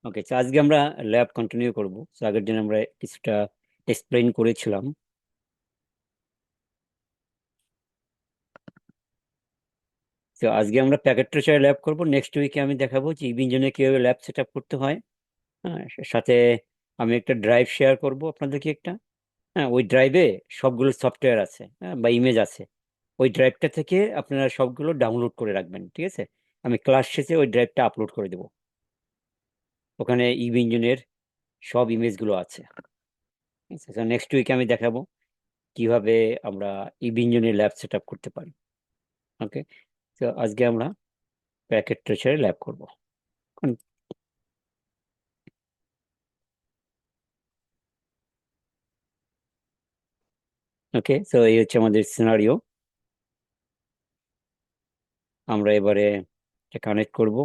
ওকে, তো আজকে আমরা ল্যাব কন্টিনিউ করব। তো আগের দিন আমরা কিছুটা এক্সপ্লেইন করেছিলাম। তো আজকে আমরা প্যাকেট ট্রেসারে ল্যাব করব। নেক্সট উইকে আমি দেখাবো যে ইঞ্জিনে কিভাবে ল্যাব সেট আপ করতে হয়। হ্যাঁ, সাথে আমি একটা ড্রাইভ শেয়ার করব আপনাদেরকে একটা। হ্যাঁ, ওই ড্রাইভে সবগুলো সফটওয়্যার আছে, হ্যাঁ, বা ইমেজ আছে। ওই ড্রাইভটা থেকে আপনারা সবগুলো ডাউনলোড করে রাখবেন, ঠিক আছে? আমি ক্লাস শেষে ওই ড্রাইভটা আপলোড করে দেবো। ওখানে ইঞ্জিনের সব ইমেজগুলো আছে। নেক্সট উইকে আমি দেখাবো কিভাবে আমরা ইঞ্জিনের ল্যাব সেট আপ করতে পারি। ওকে, তো আজকে আমরা প্যাকেট ট্রেসারে ল্যাব করব। ওকে, তো এই হচ্ছে আমাদের সিনারিও। আমরা এবারে কানেক্ট করব।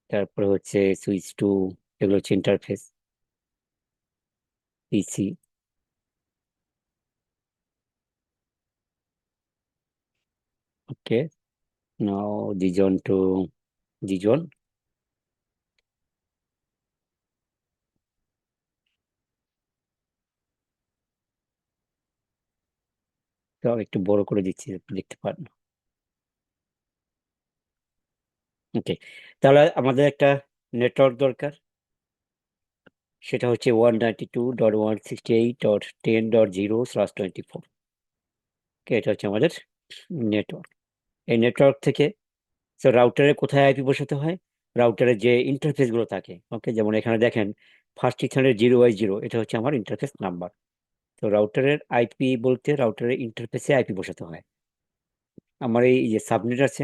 তারপরে হচ্ছে সুইচ টু, এগুলো হচ্ছে ইন্টারফেস পিসি। ওকে, নাও ডিজন টু ডিজন। তো একটু বড় করে দিচ্ছি, আপনি দেখতে পারেন। ওকে, তাহলে আমাদের একটা নেটওয়ার্ক দরকার। সেটা হচ্ছে 192.168.10.0/24। এটা হচ্ছে আমাদের নেটওয়ার্ক। এই নেটওয়ার্ক থেকে তো রাউটারে কোথায় আইপি বসাতে হয়? রাউটারের যে ইন্টারফেস গুলো থাকে, ওকে, যেমন এখানে দেখেন ফার্স্ট 600 0 এটা হচ্ছে আমার ইন্টারফেস নাম্বার। তো রাউটারের আইপি বলতে রাউটারের ইন্টারফেসে আইপি বসাতে হয়। আমার এই যে সাবনেট আছে,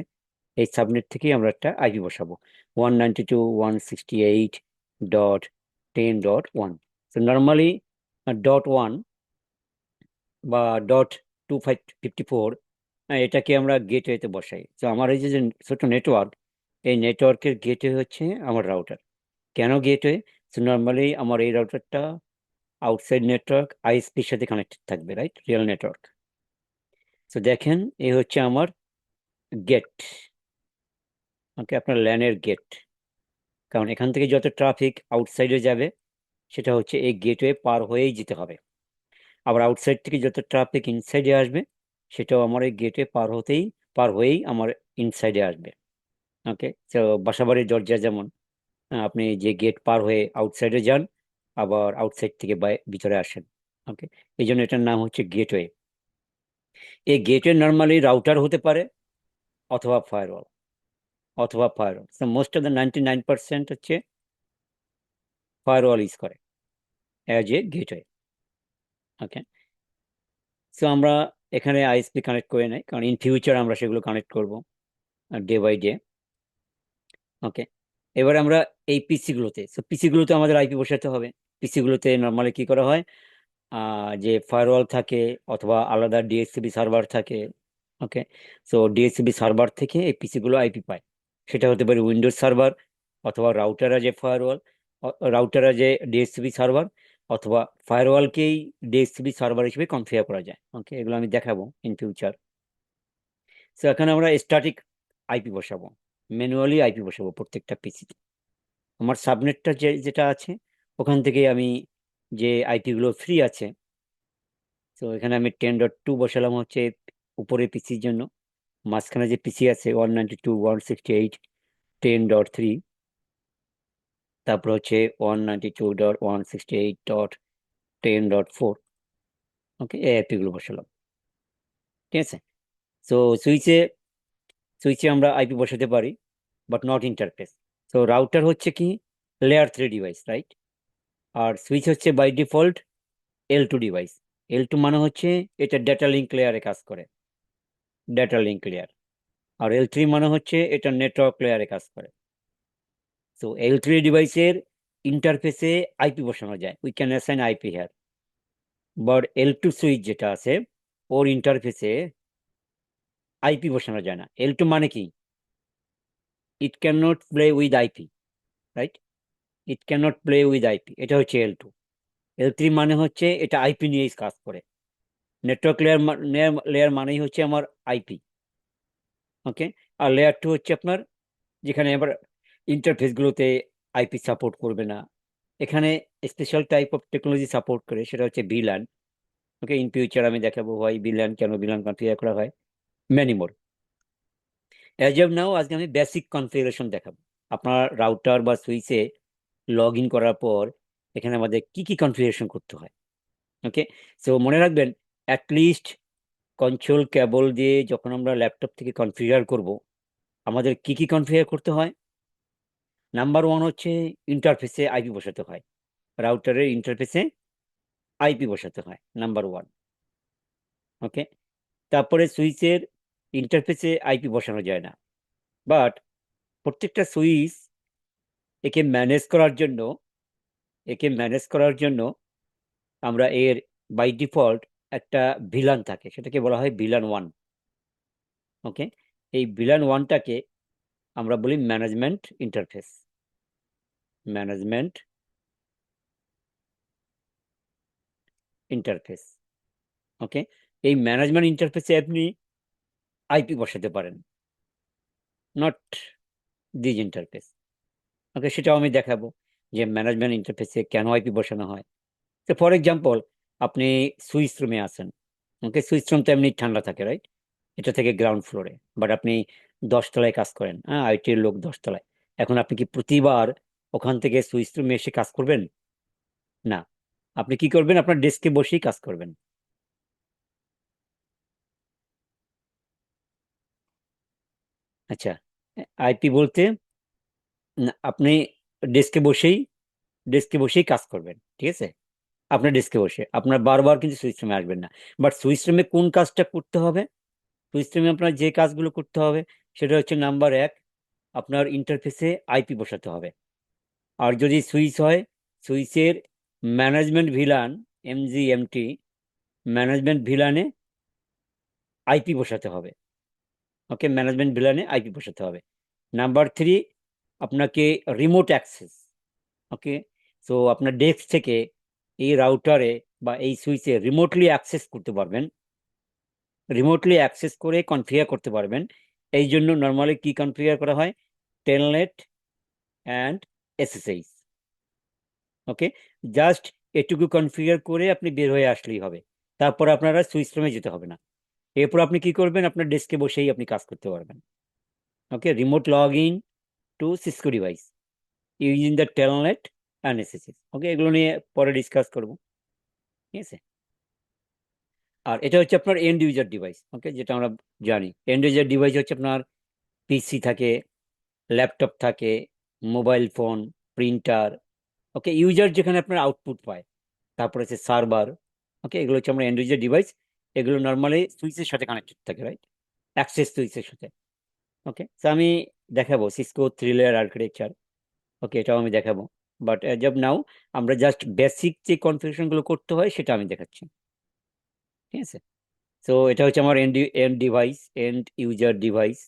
এই সাবনেট থেকেই আমরা একটা আইপি বসাবো। 192.168.10.1। তো নর্মালি .1 বা .2554, এটাকে আমরা গেটওয়েতে বসাই। তো আমার এই যে যে ছোট নেটওয়ার্ক, এই নেটওয়ার্কের গেটওয়ে হচ্ছে আমার রাউটার। কেন গেটওয়ে? তো নর্মালি আমার এই রাউটারটা আউটসাইড নেটওয়ার্ক আইএসপির সাথে কানেক্টেড থাকবে, রাইট, রিয়েল নেটওয়ার্ক। তো দেখেন, এই হচ্ছে আমার গেট। ওকে, আপনার ল্যানের গেট। কারণ এখান থেকে যত ট্রাফিক আউটসাইডে যাবে সেটা হচ্ছে এই গেটওয়ে পার হয়েই যেতে হবে। আবার আউটসাইড থেকে যত ট্রাফিক ইনসাইডে আসবে সেটাও আমার এই গেটে পার হয়েই আমার ইনসাইডে আসবে। ওকে, তো বাসাবাড়ির দরজা যেমন, আপনি যে গেট পার হয়ে আউটসাইডে যান, আবার আউটসাইড থেকে ভিতরে আসেন। ওকে, এই জন্য এটার নাম হচ্ছে গেটওয়ে। এই গেটওয়ে নর্মালি রাউটার হতে পারে অথবা ফায়ারওয়াল। মোস্ট অফ দ্য 99% হচ্ছে ফায়ারওয়াল ইউজ করে as a gateway. Okay, so আমরা এখানে আইএসপি কানেক্ট করে নেই, কারণ ইন ফিউচার আমরা সেগুলো কানেক্ট করব ডে বাই ডে। ওকে, এবার আমরা এই পিসি গুলোতে, পিসি গুলোতে আমাদের আইপি বসাতে হবে। পিসি গুলোতে নর্মালি কি করা হয়, যে ফায়ারওয়াল থাকে অথবা আলাদা ডিএসসিপি সার্ভার থাকে। ওকে, সো ডিএসসিপি সার্ভার থেকে এই পিসি গুলো আইপি পায়। সেটা হতে পারে উইন্ডোজ সার্ভার, অথবা রাউটার যে ফায়ারওয়াল, রাউটার যে ডিএসসিপি সার্ভার, অথবা ফায়ারওয়ালকেই ডিএসসিপি সার্ভার হিসেবে কনফিগার করা যায়। ওকে, এগুলো আমি দেখাবো ইন ফিউচার। সো এখানে আমরা স্ট্যাটিক আইপি বসাবো, ম্যানুয়ালি আইপি বসাবো প্রত্যেকটা পিসিতে। আমার সাবনেটটা যেটা আছে, ওখান থেকে আমি যে আইপি গুলো ফ্রি আছে, তো এখানে আমি 10.2 বসালাম হচ্ছে উপরে পিসির জন্য। মাঝখানে যে পিসি আছে 192.168.10.3। তারপর হচ্ছে 192.168.10.4। ওকে, এই আইপি গুলো বসালাম, ঠিক আছে? তো সুইচে সুইচে আমরা আইপি বসাতে পারি, বাট নট ইন্টারফেস। তো রাউটার হচ্ছে কি লেয়ার 3 ডিভাইস, রাইট? আর সুইচ হচ্ছে by default L2 device. L2 মানে হচ্ছে এটা ডেটা লিঙ্ক লেয়ারে কাজ করে, ডেটা লিঙ্ক লেয়ার। আর L3 মানে হচ্ছে এটা নেটওয়ার্ক লেয়ারে কাজ করে। তো L3 ডিভাইসের ইন্টারফেসে আইপি বসানো যায়, we can assign IP here. But L2 switch যেটা আছে, ওর ইন্টারফেসে আইপি বসানো যায় না। L2 মানে কি, it can not play with IP, right? It can not play with IP, এটা হচ্ছে L2। L3 মানে হচ্ছে এটা আইপি নিয়েই কাজ করে। নেটওয়ার্ক লেয়ার লেয়ার মানেই হচ্ছে আমার আইপি। ওকে, আর লেয়ার 2 হচ্ছে আপনার যেখানে আবার ইন্টারফেসগুলোতে আইপি সাপোর্ট করবে না, এখানে special type of technology support করে, সেটা হচ্ছে ভিল্যান। ওকে, ইন ফিউচার আমি দেখাবো হয় ভিল্যান, কেন ভিল্যান কনফিগার করা হয়, মেনি মোর। অ্যাজ অফ নাও আজকে আমি বেসিক কনফিগারেশন দেখাবো। আপনার রাউটার বা সুইচে লগ ইন করার পর এখানে আমাদের কি কি কনফিগারেশন করতে হয়। ওকে, সো মনে রাখবেন, অ্যাটলিস্ট কন্ট্রোল কেবল দিয়ে যখন আমরা ল্যাপটপ থেকে কনফিগার করব, আমাদের কি কি কনফিগার করতে হয়। নাম্বার ওয়ান হচ্ছে ইন্টারফেসে আইপি বসাতে হয়, রাউটারের ইন্টারফেসে আইপি বসাতে হয়, নাম্বার ওয়ান। ওকে, তারপরে সুইচের ইন্টারফেসে আইপি বসানো যায় না, বাট প্রত্যেকটা সুইচ একে ম্যানেজ করার জন্য একে ম্যানেজ করার জন্য আমরা এর বাই ডিফল্ট একটা ভিলান থাকে, সেটাকে বলা হয় ভিলান ওয়ান। ওকে, এই ভিলান ওয়ানটাকে আমরা বলি management interface. Management interface. Okay, এই ম্যানেজমেন্ট ইন্টারফেসে আপনি আইপি বসাতে পারেন, নট দিস ইন্টারফেস। ওকে, সেটাও আমি দেখাবো যে ম্যানেজমেন্ট ইন্টারফেসে কেন আইপি বসানো হয়। তো ফর এক্সাম্পল, আপনি সুইচ রুমে আছেন। ওকে, সুইচ রুম তো এমনি ঠান্ডা থাকে, রাইট? এটা থেকে গ্রাউন্ড ফ্লোরে, বাট আপনি 10 তলায় কাজ করেন, হ্যাঁ, আইটির লোক 10 তলায়। এখন আপনি কি প্রতিবার ওখান থেকে সুইচ রুমে এসে কাজ করবেন? না। আপনি কি করবেন? আপনার ডেস্কে বসেই কাজ করবেন। আচ্ছা, আইপি বলতে আপনি ডেস্কে বসেই ডেস্কে বসেই কাজ করবেন, ঠিক আছে? আপনার ডেস্কে বসে আপনার বারবার কিন্তু সুইচ রুমে আসবেন না। বাট সুইচ রুমে কোন কাজটা করতে হবে? সুইচ রুমে আপনার যে কাজগুলো করতে হবে সেটা হচ্ছে নাম্বার এক, আপনার ইন্টারফেসে আইপি বসাতে হবে। আর যদি সুইচ হয়, সুইচের ম্যানেজমেন্ট ভিলান, এমজিএমটি, ম্যানেজমেন্ট ভিলানে আইপি বসাতে হবে। ওকে, ম্যানেজমেন্ট ভিলানে আইপি বসাতে হবে। নাম্বার থ্রি, আপনাকে রিমোট অ্যাক্সেস। ওকে, সো আপনার ডেস্ক থেকে এই রাউটারে বা এই সুইচে রিমোটলি অ্যাক্সেস করতে পারবেন, রিমোটলি অ্যাক্সেস করে কনফিগার করতে পারবেন। এই জন্য নর্মালি কি কনফিগার করা হয়? Telnet and SSH. Okay, just এটুকু কনফিগার করে আপনি বের হয়ে আসলেই হবে। তারপর আপনারা সুইচ রুমে যেতে হবে না। এরপর আপনি কি করবেন? আপনার ডেস্কে বসেই আপনি কাজ করতে পারবেন। Okay, remote log in to Cisco device using the Telnet and SSH. Okay, এগুলো নিয়ে পরে ডিসকাস করবো, ঠিক আছে? আর এটা হচ্ছে আপনার এন্ড ইউজার ডিভাইস। ওকে, যেটা আমরা জানি, এন্ড ইউজার ডিভাইস হচ্ছে আপনার পিসি থাকে, ল্যাপটপ থাকে, মোবাইল ফোন, প্রিন্টার। ওকে, ইউজার যেখানে আপনার আউটপুট পায়, তারপর হচ্ছে সার্ভার। ওকে, এগুলো হচ্ছে আমরা এন্ড ইউজার ডিভাইস। এগুলো নর্মালি সুইচের সাথে কানেক্টেড থাকে, রাইট? অ্যাক্সেস সুইচের সাথে। ওকে, তো আমি দেখাবো সিসকো 3 লেয়ার আর্কিটেকচার। ওকে, এটাও আমি দেখাবো, বাট অ্যাজ অফ নাও আমরা জাস্ট বেসিক যে কনফিগারেশন গুলো করতে হয় সেটা আমি দেখাচ্ছি, ঠিক আছে? তো এটা হচ্ছে আমার end end device, end user device.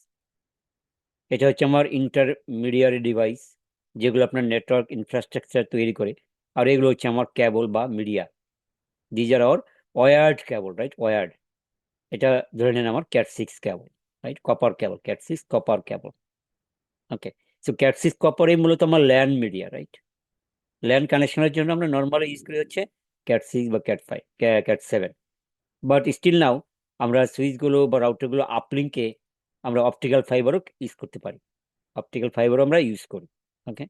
এটা হচ্ছে আমার ইন্টারমিডিয়ারি ডিভাইস, যেগুলো আপনার নেটওয়ার্ক ইনফ্রাস্ট্রাকচার তৈরি করে। আর এগুলো হচ্ছে আমার কেবল বা media. These are our wired cable, right? Wired. এটা ধরে নেন আমার cat 6 cable, right? Copper cable, cat 6 copper cable. Okay, so cat 6 কপারে মূলত আমার ল্যান্ড মিডিয়া, রাইট? ল্যান্ড কানেকশনের জন্য আমরা নর্মালি ইউজ করি হচ্ছে ক্যাট 6 বা cat 5, cat 7। But still now আমরা সুইচগুলো বা রাউটারগুলো আপলিঙ্কে আমরা অপটিক্যাল ফাইবারও ইউজ করতে পারি, অপটিক্যাল ফাইবারও আমরা ইউজ করি। ওকে,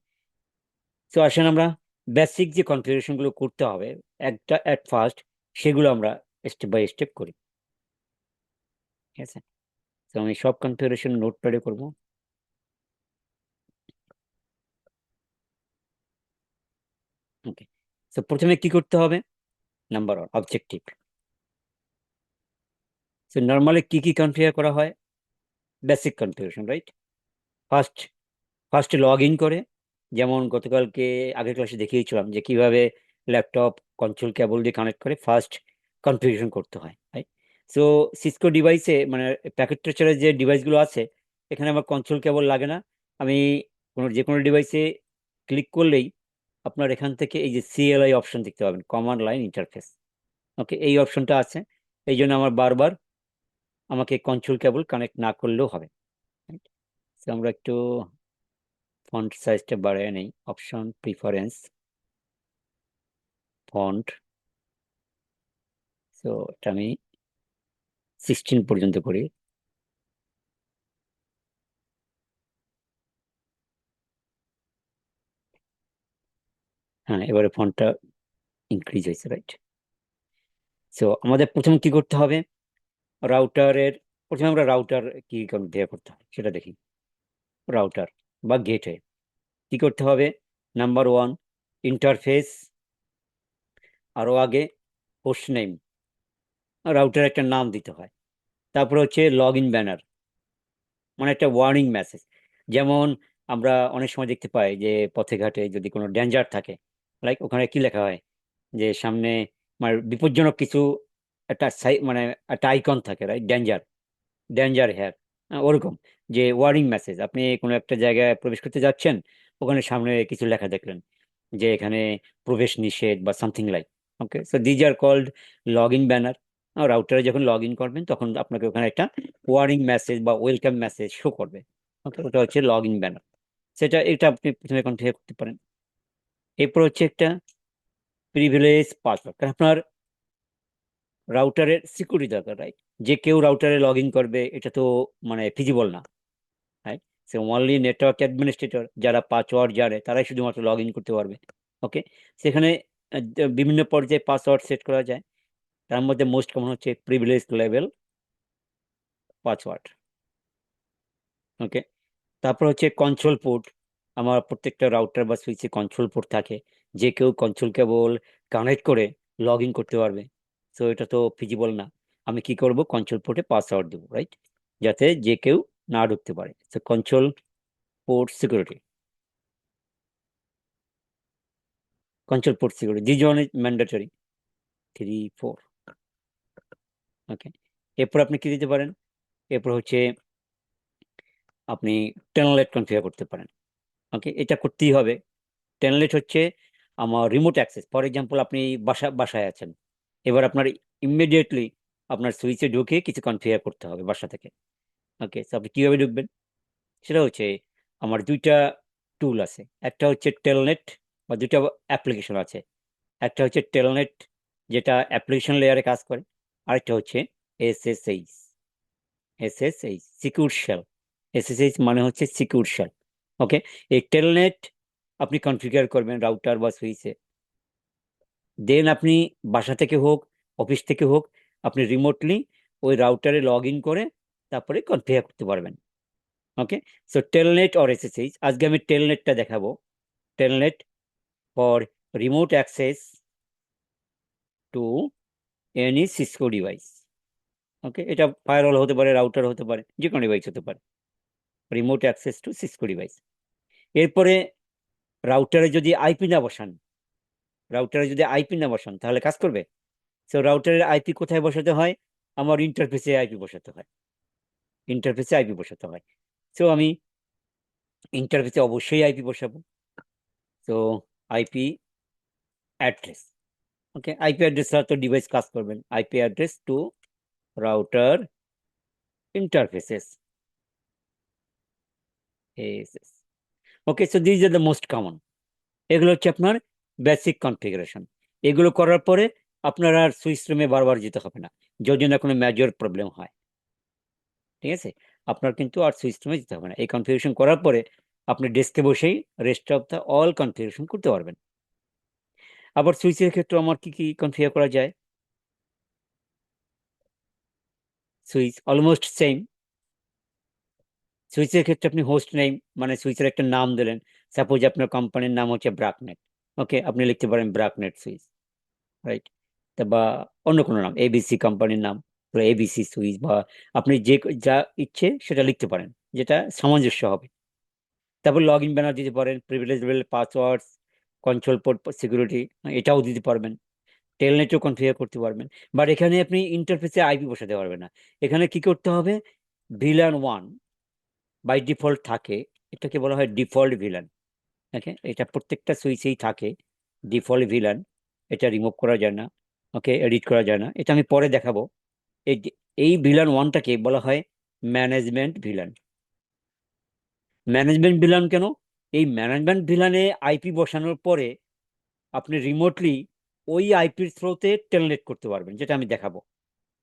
তো আসেন আমরা বেসিক যে কনফিগারেশন গুলো করতে হবে একটা এট ফার্স্ট, সেগুলো আমরা স্টেপ বাই স্টেপ করি, ঠিক আছে? তো আমি সব কনফিগারেশন নোটপ্যাডে করব। ওকে, তো প্রথমে কি করতে হবে? Number one, objective. তো নর্মালি কি কি কনফিগার করা হয়? Basic configuration, right? ফার্স্ট ফার্স্টে লগ ইন করে, যেমন গতকালকে আগের ক্লাসে দেখিয়েছিলাম যে কিভাবে ল্যাপটপ কন্ট্রোল কেবল দিয়ে কানেক্ট করে ফার্স্ট কনফিগারেশন করতে হয়, রাইট? সো সিসকো ডিভাইসে মানে প্যাকেট ট্রেসারের যে ডিভাইসগুলো আছে, এখানে আমার কন্ট্রোল কেবল লাগে না। আমি যে কোনো ডিভাইসে ক্লিক করলেই আপনার এখান থেকে এই যে সিএলআই অপশন দেখতে পাবেন, কমান্ড লাইন ইন্টারফেস। ওকে, এই অপশনটা আছে। এই জন্য আমার বারবার আমাকে কন্ট্রোল কেবল কানেক্ট না করলেও হবে। তো আমরা একটু ফন্ট সাইজটা বাড়িয়ে নেই, অপশন প্রিফারেন্স ফন্ট। তো এটা আমি 16 পর্যন্ত করি। হ্যাঁ, এবারে ফন্টটা ইনক্রিজ হয়েছে, রাইট। তো আমাদের প্রথমে কি করতে হবে, রাউটারের, প্রথমে আমরা রাউটার কি কনফিগার করতে হবে সেটা দেখি। রাউটার বা গেটে কি করতে হবে, নাম্বার ওয়ান, ইন্টারফেস, আরো আগে হোস্ট নেম, রাউটার একটা নাম দিতে হয়। তারপর হচ্ছে লগ ইন ব্যানার, মানে একটা ওয়ার্নিং মেসেজ। যেমন আমরা অনেক সময় দেখতে পাই যে পথে ঘাটে যদি কোনো ডেঞ্জার থাকে, লাইক ওখানে কি লেখা হয় যে সামনে মানে বিপজ্জনক কিছু একটা মানে একটা আইকন থাকে, রাইট, ডেঞ্জার, ডেঞ্জার হেয়ার, ওরকম। যে ওয়ার্নিং মেসেজ, আপনি কোনো একটা জায়গায় প্রবেশ করতে যাচ্ছেন, ওখানে সামনে কিছু লেখা দেখলেন যে এখানে প্রবেশ নিষেধ বা something like. Okay, so these are called log in banner. রাউটারে যখন লগ ইন করবেন তখন আপনাকে ওখানে একটা ওয়ার্নিং মেসেজ বা ওয়েলকাম মেসেজ শো করবে। ওকে, ওটা হচ্ছে লগ ইন ব্যানার। এটা আপনি প্রথমে কনফিগার করতে পারেন। এরপর হচ্ছে একটা প্রিভিলেজ পাসওয়ার্ড, কারণ আপনার রাউটারের সিকিউরিটি দরকার, রাইট। যে কেউ রাউটারে লগ ইন করবে এটা তো মানে ফিজিবল না, রাইট। সে অনলি নেটওয়ার্ক অ্যাডমিনিস্ট্রেটর যারা পাসওয়ার্ড জানে তারাই শুধুমাত্র লগ ইন করতে পারবে। ওকে, সেখানে বিভিন্ন পর্যায়ে পাসওয়ার্ড সেট করা যায়। তার মধ্যে মোস্ট কমন হচ্ছে প্রিভিলেজ লেভেল পাসওয়ার্ড। ওকে, তারপর হচ্ছে কন্ট্রোল পোর্ট। আমার প্রত্যেকটা রাউটার বা সুইচে কন্ট্রোল পোর্ট থাকে, যে কেউ কন্ট্রোল কেবল কানেক্ট করে লগ ইন করতে পারবে। তো এটা তো ফিজিবল না। আমি কি করব, কন্ট্রোল পোর্টে পাসওয়ার্ড দেবো, রাইট, যাতে যে কেউ না ঢুকতে পারে। তো control port security, control port security, this one is mandatory, 3 4। ওকে, এরপর আপনি কি দিতে পারেন, এরপর হচ্ছে আপনি টেলনেট কনফিগার করতে পারেন। ওকে, এটা করতেই হবে। টেলনেট হচ্ছে আমার রিমোট অ্যাক্সেস। ফর এক্সাম্পল, আপনি বাসায় আছেন, এবার আপনার ইমিডিয়েটলি আপনার সুইচে ঢুকে কিছু কনফিগার করতে হবে বাসা থেকে। ওকে, তো আপনি কিভাবে ঢুকবেন, সেটা হচ্ছে আমার দুইটা টুল আছে। একটা হচ্ছে টেলনেট, বা দুইটা অ্যাপ্লিকেশন আছে। একটা হচ্ছে টেলনেট, যেটা অ্যাপ্লিকেশন লেয়ারে কাজ করে। আরেকটা হচ্ছে SSH. SSH secure shell, SSH মানে হচ্ছে সিকিউর শেল। ওকে, এই টেলনেট আপনি কনফিগার করবেন রাউটার বা সুইচে, দেন আপনি বাসা থেকে হোক, অফিস থেকে হোক, আপনি রিমোটলি ওই রাউটারে লগ ইন করে তারপরে কনফিগার করতে পারবেন। Okay, so Telnet or SSH, আজকে আমি টেলনেটটা দেখাবো। Telnet for remote access to any Cisco device. Okay, এটা ফায়ারওয়াল হতে পারে, রাউটার হতে পারে, যে কোনো ডিভাইস হতে পারে, remote access to Cisco device. এরপরে রাউটারে যদি আইপি না বসান, রাউটারে যদি আইপি না বসান তাহলে কাজ করবে। তো রাউটারের আইপি কোথায় বসাতে হয়, আমার ইন্টারফেসে আইপি বসাতে হয়, ইন্টারফেসে আইপি বসাতে হয়। তো আমি ইন্টারফেসে অবশ্যই আইপি বসাবো। তো IP address, okay, IP address ছাড়া তো ডিভাইস কাজ করবেন। IP address to router interfaces, SS. Okay, so these are the most common. এগুলো হচ্ছে আপনার বেসিক কনফিগারেশন। এগুলো করার পরে আপনার আর সুইচ রুমে বারবার যেতে হবে না, যদি না কোনো মেজর প্রবলেম হয়। ঠিক আছে, আপনার কিন্তু আর সুইচ রুমে যেতে হবে না। এই কনফিগারেশন করার পরে আপনি ডেস্কে বসেই rest of the all configuration করতে পারবেন। আবার সুইচের ক্ষেত্রে আমার কি কি কনফিগার করা যায়, সুইচ অলমোস্ট সেম। সুইচের ক্ষেত্রে আপনি হোস্ট নেম, মানে সুইচের একটা নাম দিলেন। সাপোজ আপনার কোম্পানির নাম হচ্ছে ব্রাকনেট। ওকে, আপনি লিখতে পারেন ব্রাকনেট সুইচ, রাইট। তা বা অন্য কোনো নাম, এবিসি কোম্পানির নাম, এবিসি সুইচ, বা আপনি যে যা ইচ্ছে সেটা লিখতে পারেন, যেটা সামঞ্জস্য হবে। তারপর লগ ইন ব্যানার দিতে পারেন, privilege level passwords, control port security, এটাও দিতে পারবেন। টেলনেটও কনফিগার করতে পারবেন। বাট এখানে আপনি ইন্টারফেসে আইপি বসাতে পারবেন না। এখানে কি করতে হবে, ভিলান ওয়ান বাই ডিফল্ট থাকে, এটাকে বলা হয় ডিফল্ট ভিলান। দেখেন, এটা প্রত্যেকটা সুইচেই থাকে ডিফল্ট ভিলান, এটা রিমুভ করা যায় না। ওকে, এডিট করা যায় না, এটা আমি পরে দেখাবো। এই এই ভিলান ওয়ানটাকে বলা হয় ম্যানেজমেন্ট ভিলান। ম্যানেজমেন্ট ভিলান কেন? এই ম্যানেজমেন্ট ভিলানে আইপি বসানোর পরে আপনি রিমোটলি ওই আইপির থ্রোতে টেলনেট করতে পারবেন, যেটা আমি দেখাবো।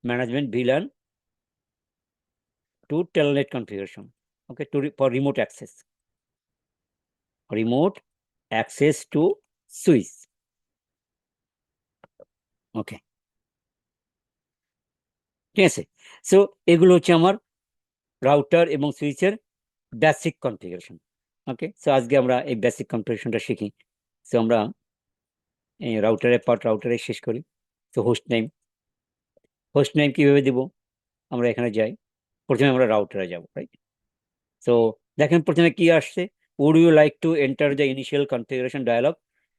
Management VLAN to Telnet configuration, okay, to for remote access to switch, okay, ঠিক আছে। সো এগুলো হচ্ছে আমার রাউটার এবং সুইচের বেসিক কনফিগারেশন। ওকে, সো আজকে আমরা এই বেসিক কনফিগারেশনটা শিখি। সো আমরা এই রাউটারে শেষ করি। তো হোস্ট নেম কিভাবে দিব? আমরা এখানে যাই, প্রথমে আমরা রাউটারে যাব, রাইট? সো দেখেন প্রথমে কি আসছে, would you like to enter the initial configuration dialog.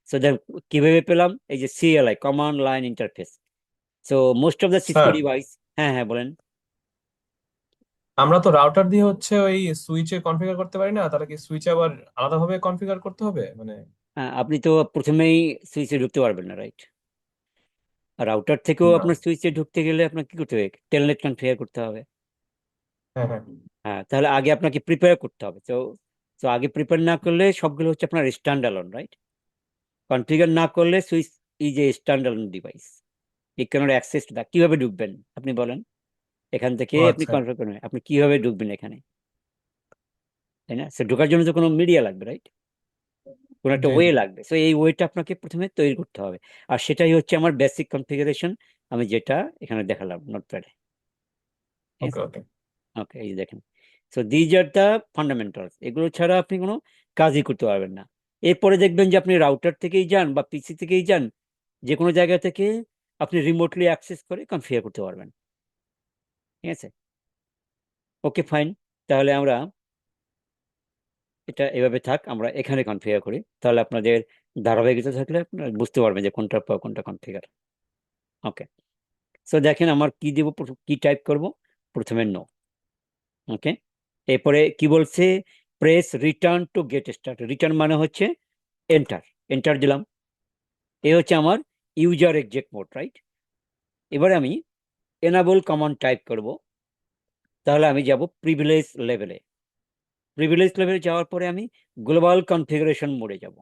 So দেখ কিভাবে পেলাম, এই যে CLI, command line interface. So most of the Cisco sir, device. হ্যাঁ হ্যাঁ বলেন। আমরা তো রাউটার দিয়ে হচ্ছে ওই সুইচে কনফিগার করতে পারি না, তাহলে কি সুইচে আবার আলাদাভাবে কনফিগার করতে হবে মানে? হ্যাঁ, আপনি তো প্রথমেই সুইচে ঢুকতে পারবেন না, রাইট? আর রাউটার থেকেও না। আপনার সুইচে ঢুকতে গেলে আপনার কি করতে হবে, টেলনেট কনফিগার করতে হবে। হ্যাঁ, হ্যাঁ। হ্যাঁ, তাহলে আগে আপনাকে প্রিপেয়ার করতে হবে। তো তো আগে প্রিপেয়ার না করলে সবগুলো হচ্ছে আপনার স্ট্যান্ড অ্যালোন, রাইট? কনফিগার না করলে সুইচ এই যে স্ট্যান্ড অ্যালোন ডিভাইস, এই ক্যানট অ্যাক্সেস টু দ্যাট। কিভাবে ঢুকবেন আপনি বলেন? এখান থেকে ও আপনি আচ্ছা। কনফিগার করবেন, আপনি কিভাবে ঢুকবেন এখানে, তাই না? সে ঢোকার জন্য তো কোনো মিডিয়া লাগবে, রাইট? কোনো একটা জি, ওয়ে জি। লাগবে। সো এই ওয়েটা আপনাকে প্রথমে তৈরি করতে হবে। আর সেটাই হচ্ছে আমার বেসিক কনফিগারেশন, আমি যেটা এখানে দেখালাম নোটপ্যাডে, ঠিক ওকে, আছে? ওকে। ওকে, এই যে দেখেন। So these are the fundamentals, এগুলো ছাড়া আপনি কোনো কাজই করতে পারবেন না। এরপরে দেখবেন যে আপনি রাউটার থেকেই যান বা পিসি থেকেই যান, যে কোনো জায়গা থেকে আপনি রিমোটলি অ্যাক্সেস করে কনফিগার করতে পারবেন, ঠিক আছে? ওকে ফাইন, তাহলে আমরা এটা এভাবে থাক, আমরা এখানে কনফিগার করি, তাহলে আপনাদের ধারাবাহিকতা থাকলে আপনারা বুঝতে পারবেন যে কোনটার পর কোনটা কনফিগার। ওকে, সো দেখেন আমার কি দেব, কি টাইপ করব। প্রথমে নো, ওকে। এরপরে কি বলছে, press return to get start. Return মানে হচ্ছে এন্টার, এন্টার দিলাম। এ হচ্ছে আমার ইউজার এক্সিট মোড, রাইট? এবারে আমি এনাবল কমান্ড টাইপ করব, তাহলে আমি যাব প্রিভিলেজ লেভেলে। প্রিভিলেজ লেভেলে যাওয়ার পরে আমি গ্লোবাল কনফিগারেশন মোডে যাব,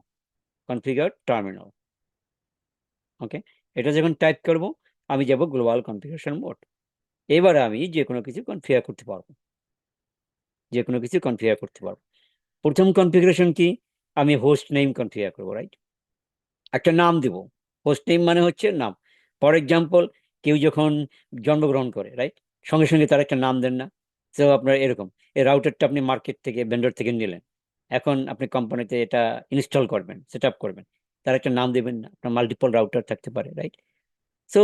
কনফিগার টার্মিনাল, ওকে। এটা যখন টাইপ করব আমি যাব গ্লোবাল কনফিগারেশন মোড। এবারে আমি যে কোনো কিছু কনফিগার করতে পারবো, যে কোনো কিছু কনফিগার করতে পারবো। প্রথম কনফিগারেশন কি, আমি হোস্ট নেম কনফিগার করবো, রাইট? একটা নাম দিব। হোস্ট নেম মানে হচ্ছে নাম। ফর এক্সাম্পল, কেউ যখন জন্মগ্রহণ করে, রাইট, সঙ্গে সঙ্গে তার একটা নাম দেন না? তো আপনার এরকম, এই রাউটারটা আপনি মার্কেট থেকে, ভেন্ডর থেকে নিলেন, এখন আপনি কোম্পানিতে এটা ইনস্টল করবেন, সেট আপ করবেন, তার একটা নাম দেবেন না? আপনার মাল্টিপল রাউটার থাকতে পারে, রাইট? সো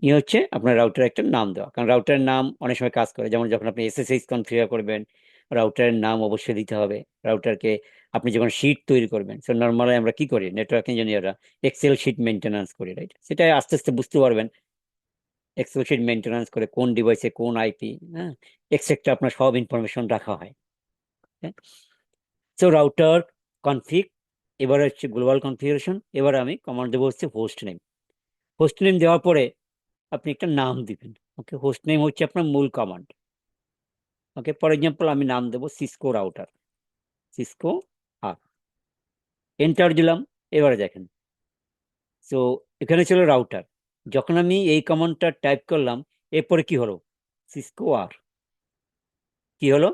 ইয়ে হচ্ছে আপনার রাউটার একটা নাম দেওয়া, কারণ রাউটারের নাম অনেক সময় কাজ করে। যেমন যখন আপনি এসএসএইচ কনফিগার করবেন, রাউটারের নাম অবশ্যই দিতে হবে। রাউটারকে আপনি যখন শিট তৈরি করবেন, সো নর্মালি আমরা কি করি, নেটওয়ার্ক ইঞ্জিনিয়াররা এক্সেল শিট মেনটেন্যান্স করি, রাইট? সেটা আস্তে আস্তে বুঝতে পারবেন। এক্সেল শিট মেনটেন্যান্স করে কোন ডিভাইসে কোন আইপি, হ্যাঁ, এক্সেট্রা আপনার সব ইনফরমেশন রাখা হয়। সো রাউটার কনফিগ, এবার হচ্ছে গ্লোবাল কনফিগারেশন। এবার আমি কমান্ড দেবো হচ্ছে হোস্ট নেম। হোস্ট নেম দেওয়ার পরে আপনি একটা নাম দিবেন, ওকে। হোস্ট নেম হচ্ছে আপনার মূল কমান্ড, ওকে। ফর এক্সাম্পল আমি নাম দেবো সিসকো রাউটার, সিসকো আর এন্টার দিলাম। এবারে দেখেন, তো এখানে ছিল রাউটার। যখন আমি এই কমান্ডটা টাইপ করলাম, এরপরে কি হলো, সিসকো আর, কি হলো,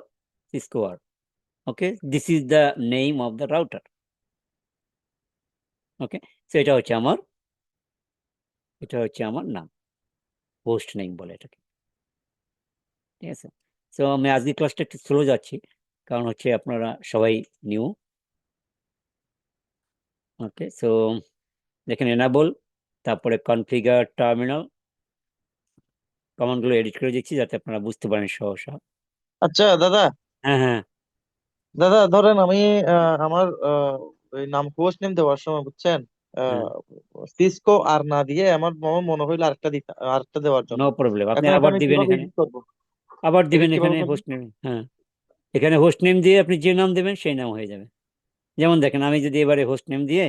Cisco R, okay. This is the name of the router, okay. তো এটা হচ্ছে আমার নাম, হোস্ট নেম বলে এটাকে, ঠিক আছে। তো আমি আজকে ক্লাসটা একটু স্লো যাচ্ছি, কারণ হচ্ছে আপনারা সবাই নিউ, ওকে। সো দেখেন এনাবল, তারপরে কনফিগার টার্মিনাল, কমান্ডগুলো এডিট করে দিচ্ছি যাতে আপনারা বুঝতে পারেন সহসা। আচ্ছা দাদা, হ্যাঁ হ্যাঁ দাদা ধরেন আমি আমার ওই নাম হোস্ট নেম দেওয়ার সময় বুঝছেন, হ্যাঁ, সিসকো আর না দিয়ে আমার মনে হইলো আরেকটা দিতে, আরেকটা দেওয়ার নো জন্য। প্রবলেম, আপনি এখন এটা আবার আমি দিবেন কিভাবে এখানে, এডিট করবো? আবার দিবেন এডিট কিভাবে এখানে করবো? Host name. হ্যাঁ, এখানে হোস্ট নেম দিয়ে আপনি যে নাম দেবেন সেই নাম হয়ে যাবে। যেমন দেখেন আমি যদি এবারে হোস্ট নেম দিয়ে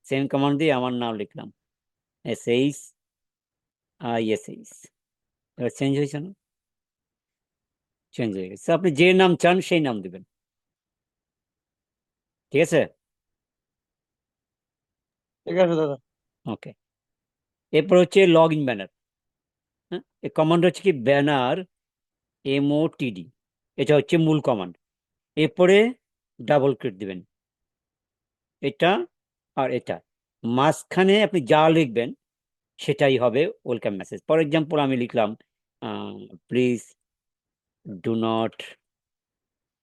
সেম কমান্ড দিয়ে আমার নাম লিখলাম, SHISH, এবার চেঞ্জ হয়েছে না? চেঞ্জ হয়ে গেছে। আপনি যে নাম চান সেই নাম দিবেন, ঠিক আছে? ঠিক আছে দাদা। ওকে, এরপর হচ্ছে লগ ইন ব্যানার। হ্যাঁ, এই কমান্ড হচ্ছে কি ব্যানার MOTD, এটা হচ্ছে মূল কমান্ড। এরপরে ডাবল ক্লিক দিবেন এটা আর এটা, মাঝখানে আপনি যা লিখবেন সেটাই হবে ওয়েলকাম মেসেজ। ফর এক্সাম্পল আমি লিখলাম please do not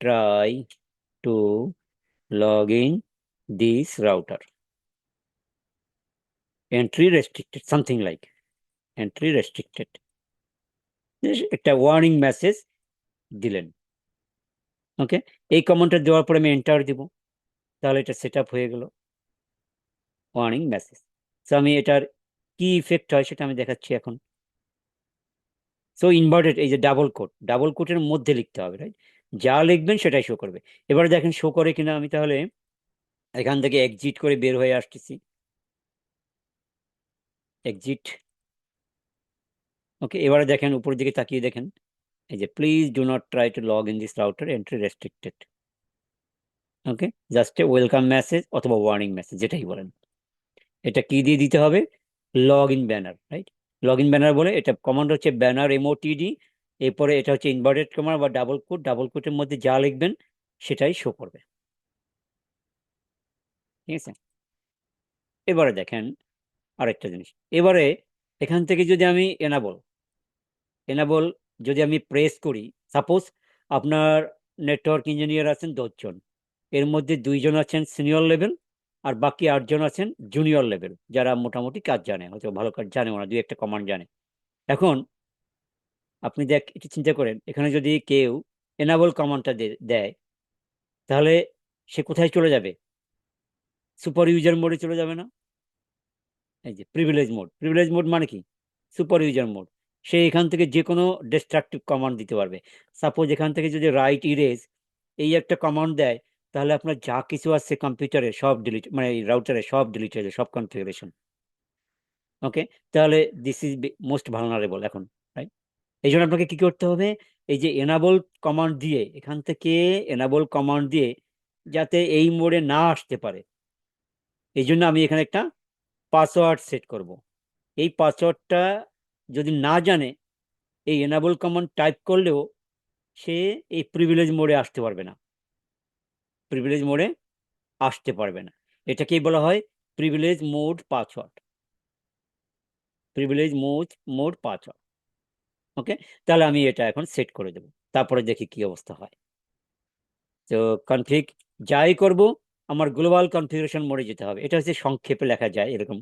try to log in this router, entry restricted, something like entry restricted, একটা ওয়ার্নিং মেসেজ দিলেন। ওকে, এই কমান্ডটা দেওয়ার পরে আমি এন্টার দিব, তাহলে এটা সেট আপ হয়ে গেল ওয়ার্নিং মেসেজ। তো আমি এটার কি ইফেক্ট হয় সেটা আমি দেখাচ্ছি এখন। সো ইনভার্টেড, এই যে ডাবল কোটের মধ্যে লিখতে হবে, রাইট? যা লিখবেন সেটাই শো করবে। এবারে দেখেন শো করে কিনা। আমি তাহলে এখান থেকে এক্সিট করে বের হয়ে আসতেছি, এক্সিট। ওকে, এবারে দেখেন উপরের দিকে তাকিয়ে দেখেন, এই যে please do not try to log in this router, entry restricted. Okay, just a welcome message অথবা ওয়ার্নিং মেসেজ যেটাই বলেন। এটা কি দিয়ে দিতে হবে? Log in banner, right? Log in banner বলে এটা কমান্ড হচ্ছে ব্যানার MOTD। এরপরে এটা হচ্ছে ইনভার্টেড কমান্ড বা ডাবল কোটের মধ্যে যা লিখবেন সেটাই শো করবে। ঠিক আছে, এবারে দেখেন আরেকটা জিনিস। এবারে এখান থেকে যদি আমি এনাবল যদি আমি প্রেস করি, সাপোজ আপনার নেটওয়ার্ক ইঞ্জিনিয়ার আছেন 10 জন, এর মধ্যে 2 জন আছেন সিনিয়র লেভেল আর বাকি 8 জন আছেন জুনিয়র লেভেল, যারা মোটামুটি কাজ জানে, হয়তো ভালো কাজ জানেও না, 2-1টা কমান্ড জানে। এখন আপনি একটু চিন্তা করেন, এখানে যদি কেউ এনাবল কমান্ডটা দেয়, তাহলে সে কোথায় চলে যাবে? সুপার ইউজার মোডে চলে যাবে না? এই যে প্রিভিলেজ মোড মানে কি? Super user mode. সে এখান থেকে যে কোনো ডিস্ট্রাকটিভ কমান্ড দিতে পারবে। সাপোজ এখান থেকে যদি রাইট ইরেজ এই একটা কমান্ড দেয়, তাহলে আপনার যা কিছু আছে কম্পিউটারে সব ডিলিট, মানে রাউটারে সব ডিলিট হয়ে যায়, সব কনফিগারেশন। ওকে, তাহলে দিস ইজ মোস্ট ভালনারেবল এখন, রাইট? এই জন্য আপনাকে কি করতে হবে? এই যে এনাবল কমান্ড দিয়ে, এখান থেকে এনাবল কমান্ড দিয়ে যাতে এই মোডে না আসতে পারে, এই জন্য আমি এখানে একটা পাসওয়ার্ড সেট করব। এই পাসওয়ার্ডটা যদি না জানে, এই এনাবল কমান্ড টাইপ করলেও সে এই প্রিভিলেজ মোডে আসতে পারবে না, প্রিভিলেজ মোডে আসতে পারবে না। এটাকেই বলা হয় privilege mode password, privilege mode password. Okay, তাহলে আমি এটা এখন সেট করে দেব, তারপরে দেখি কি অবস্থা হয়। তো কনফিগ যাই করব, আমার গ্লোবাল কনফিগারেশন মোডে যেতে হবে। এটা হচ্ছে সংক্ষেপে লেখা যায় এরকম,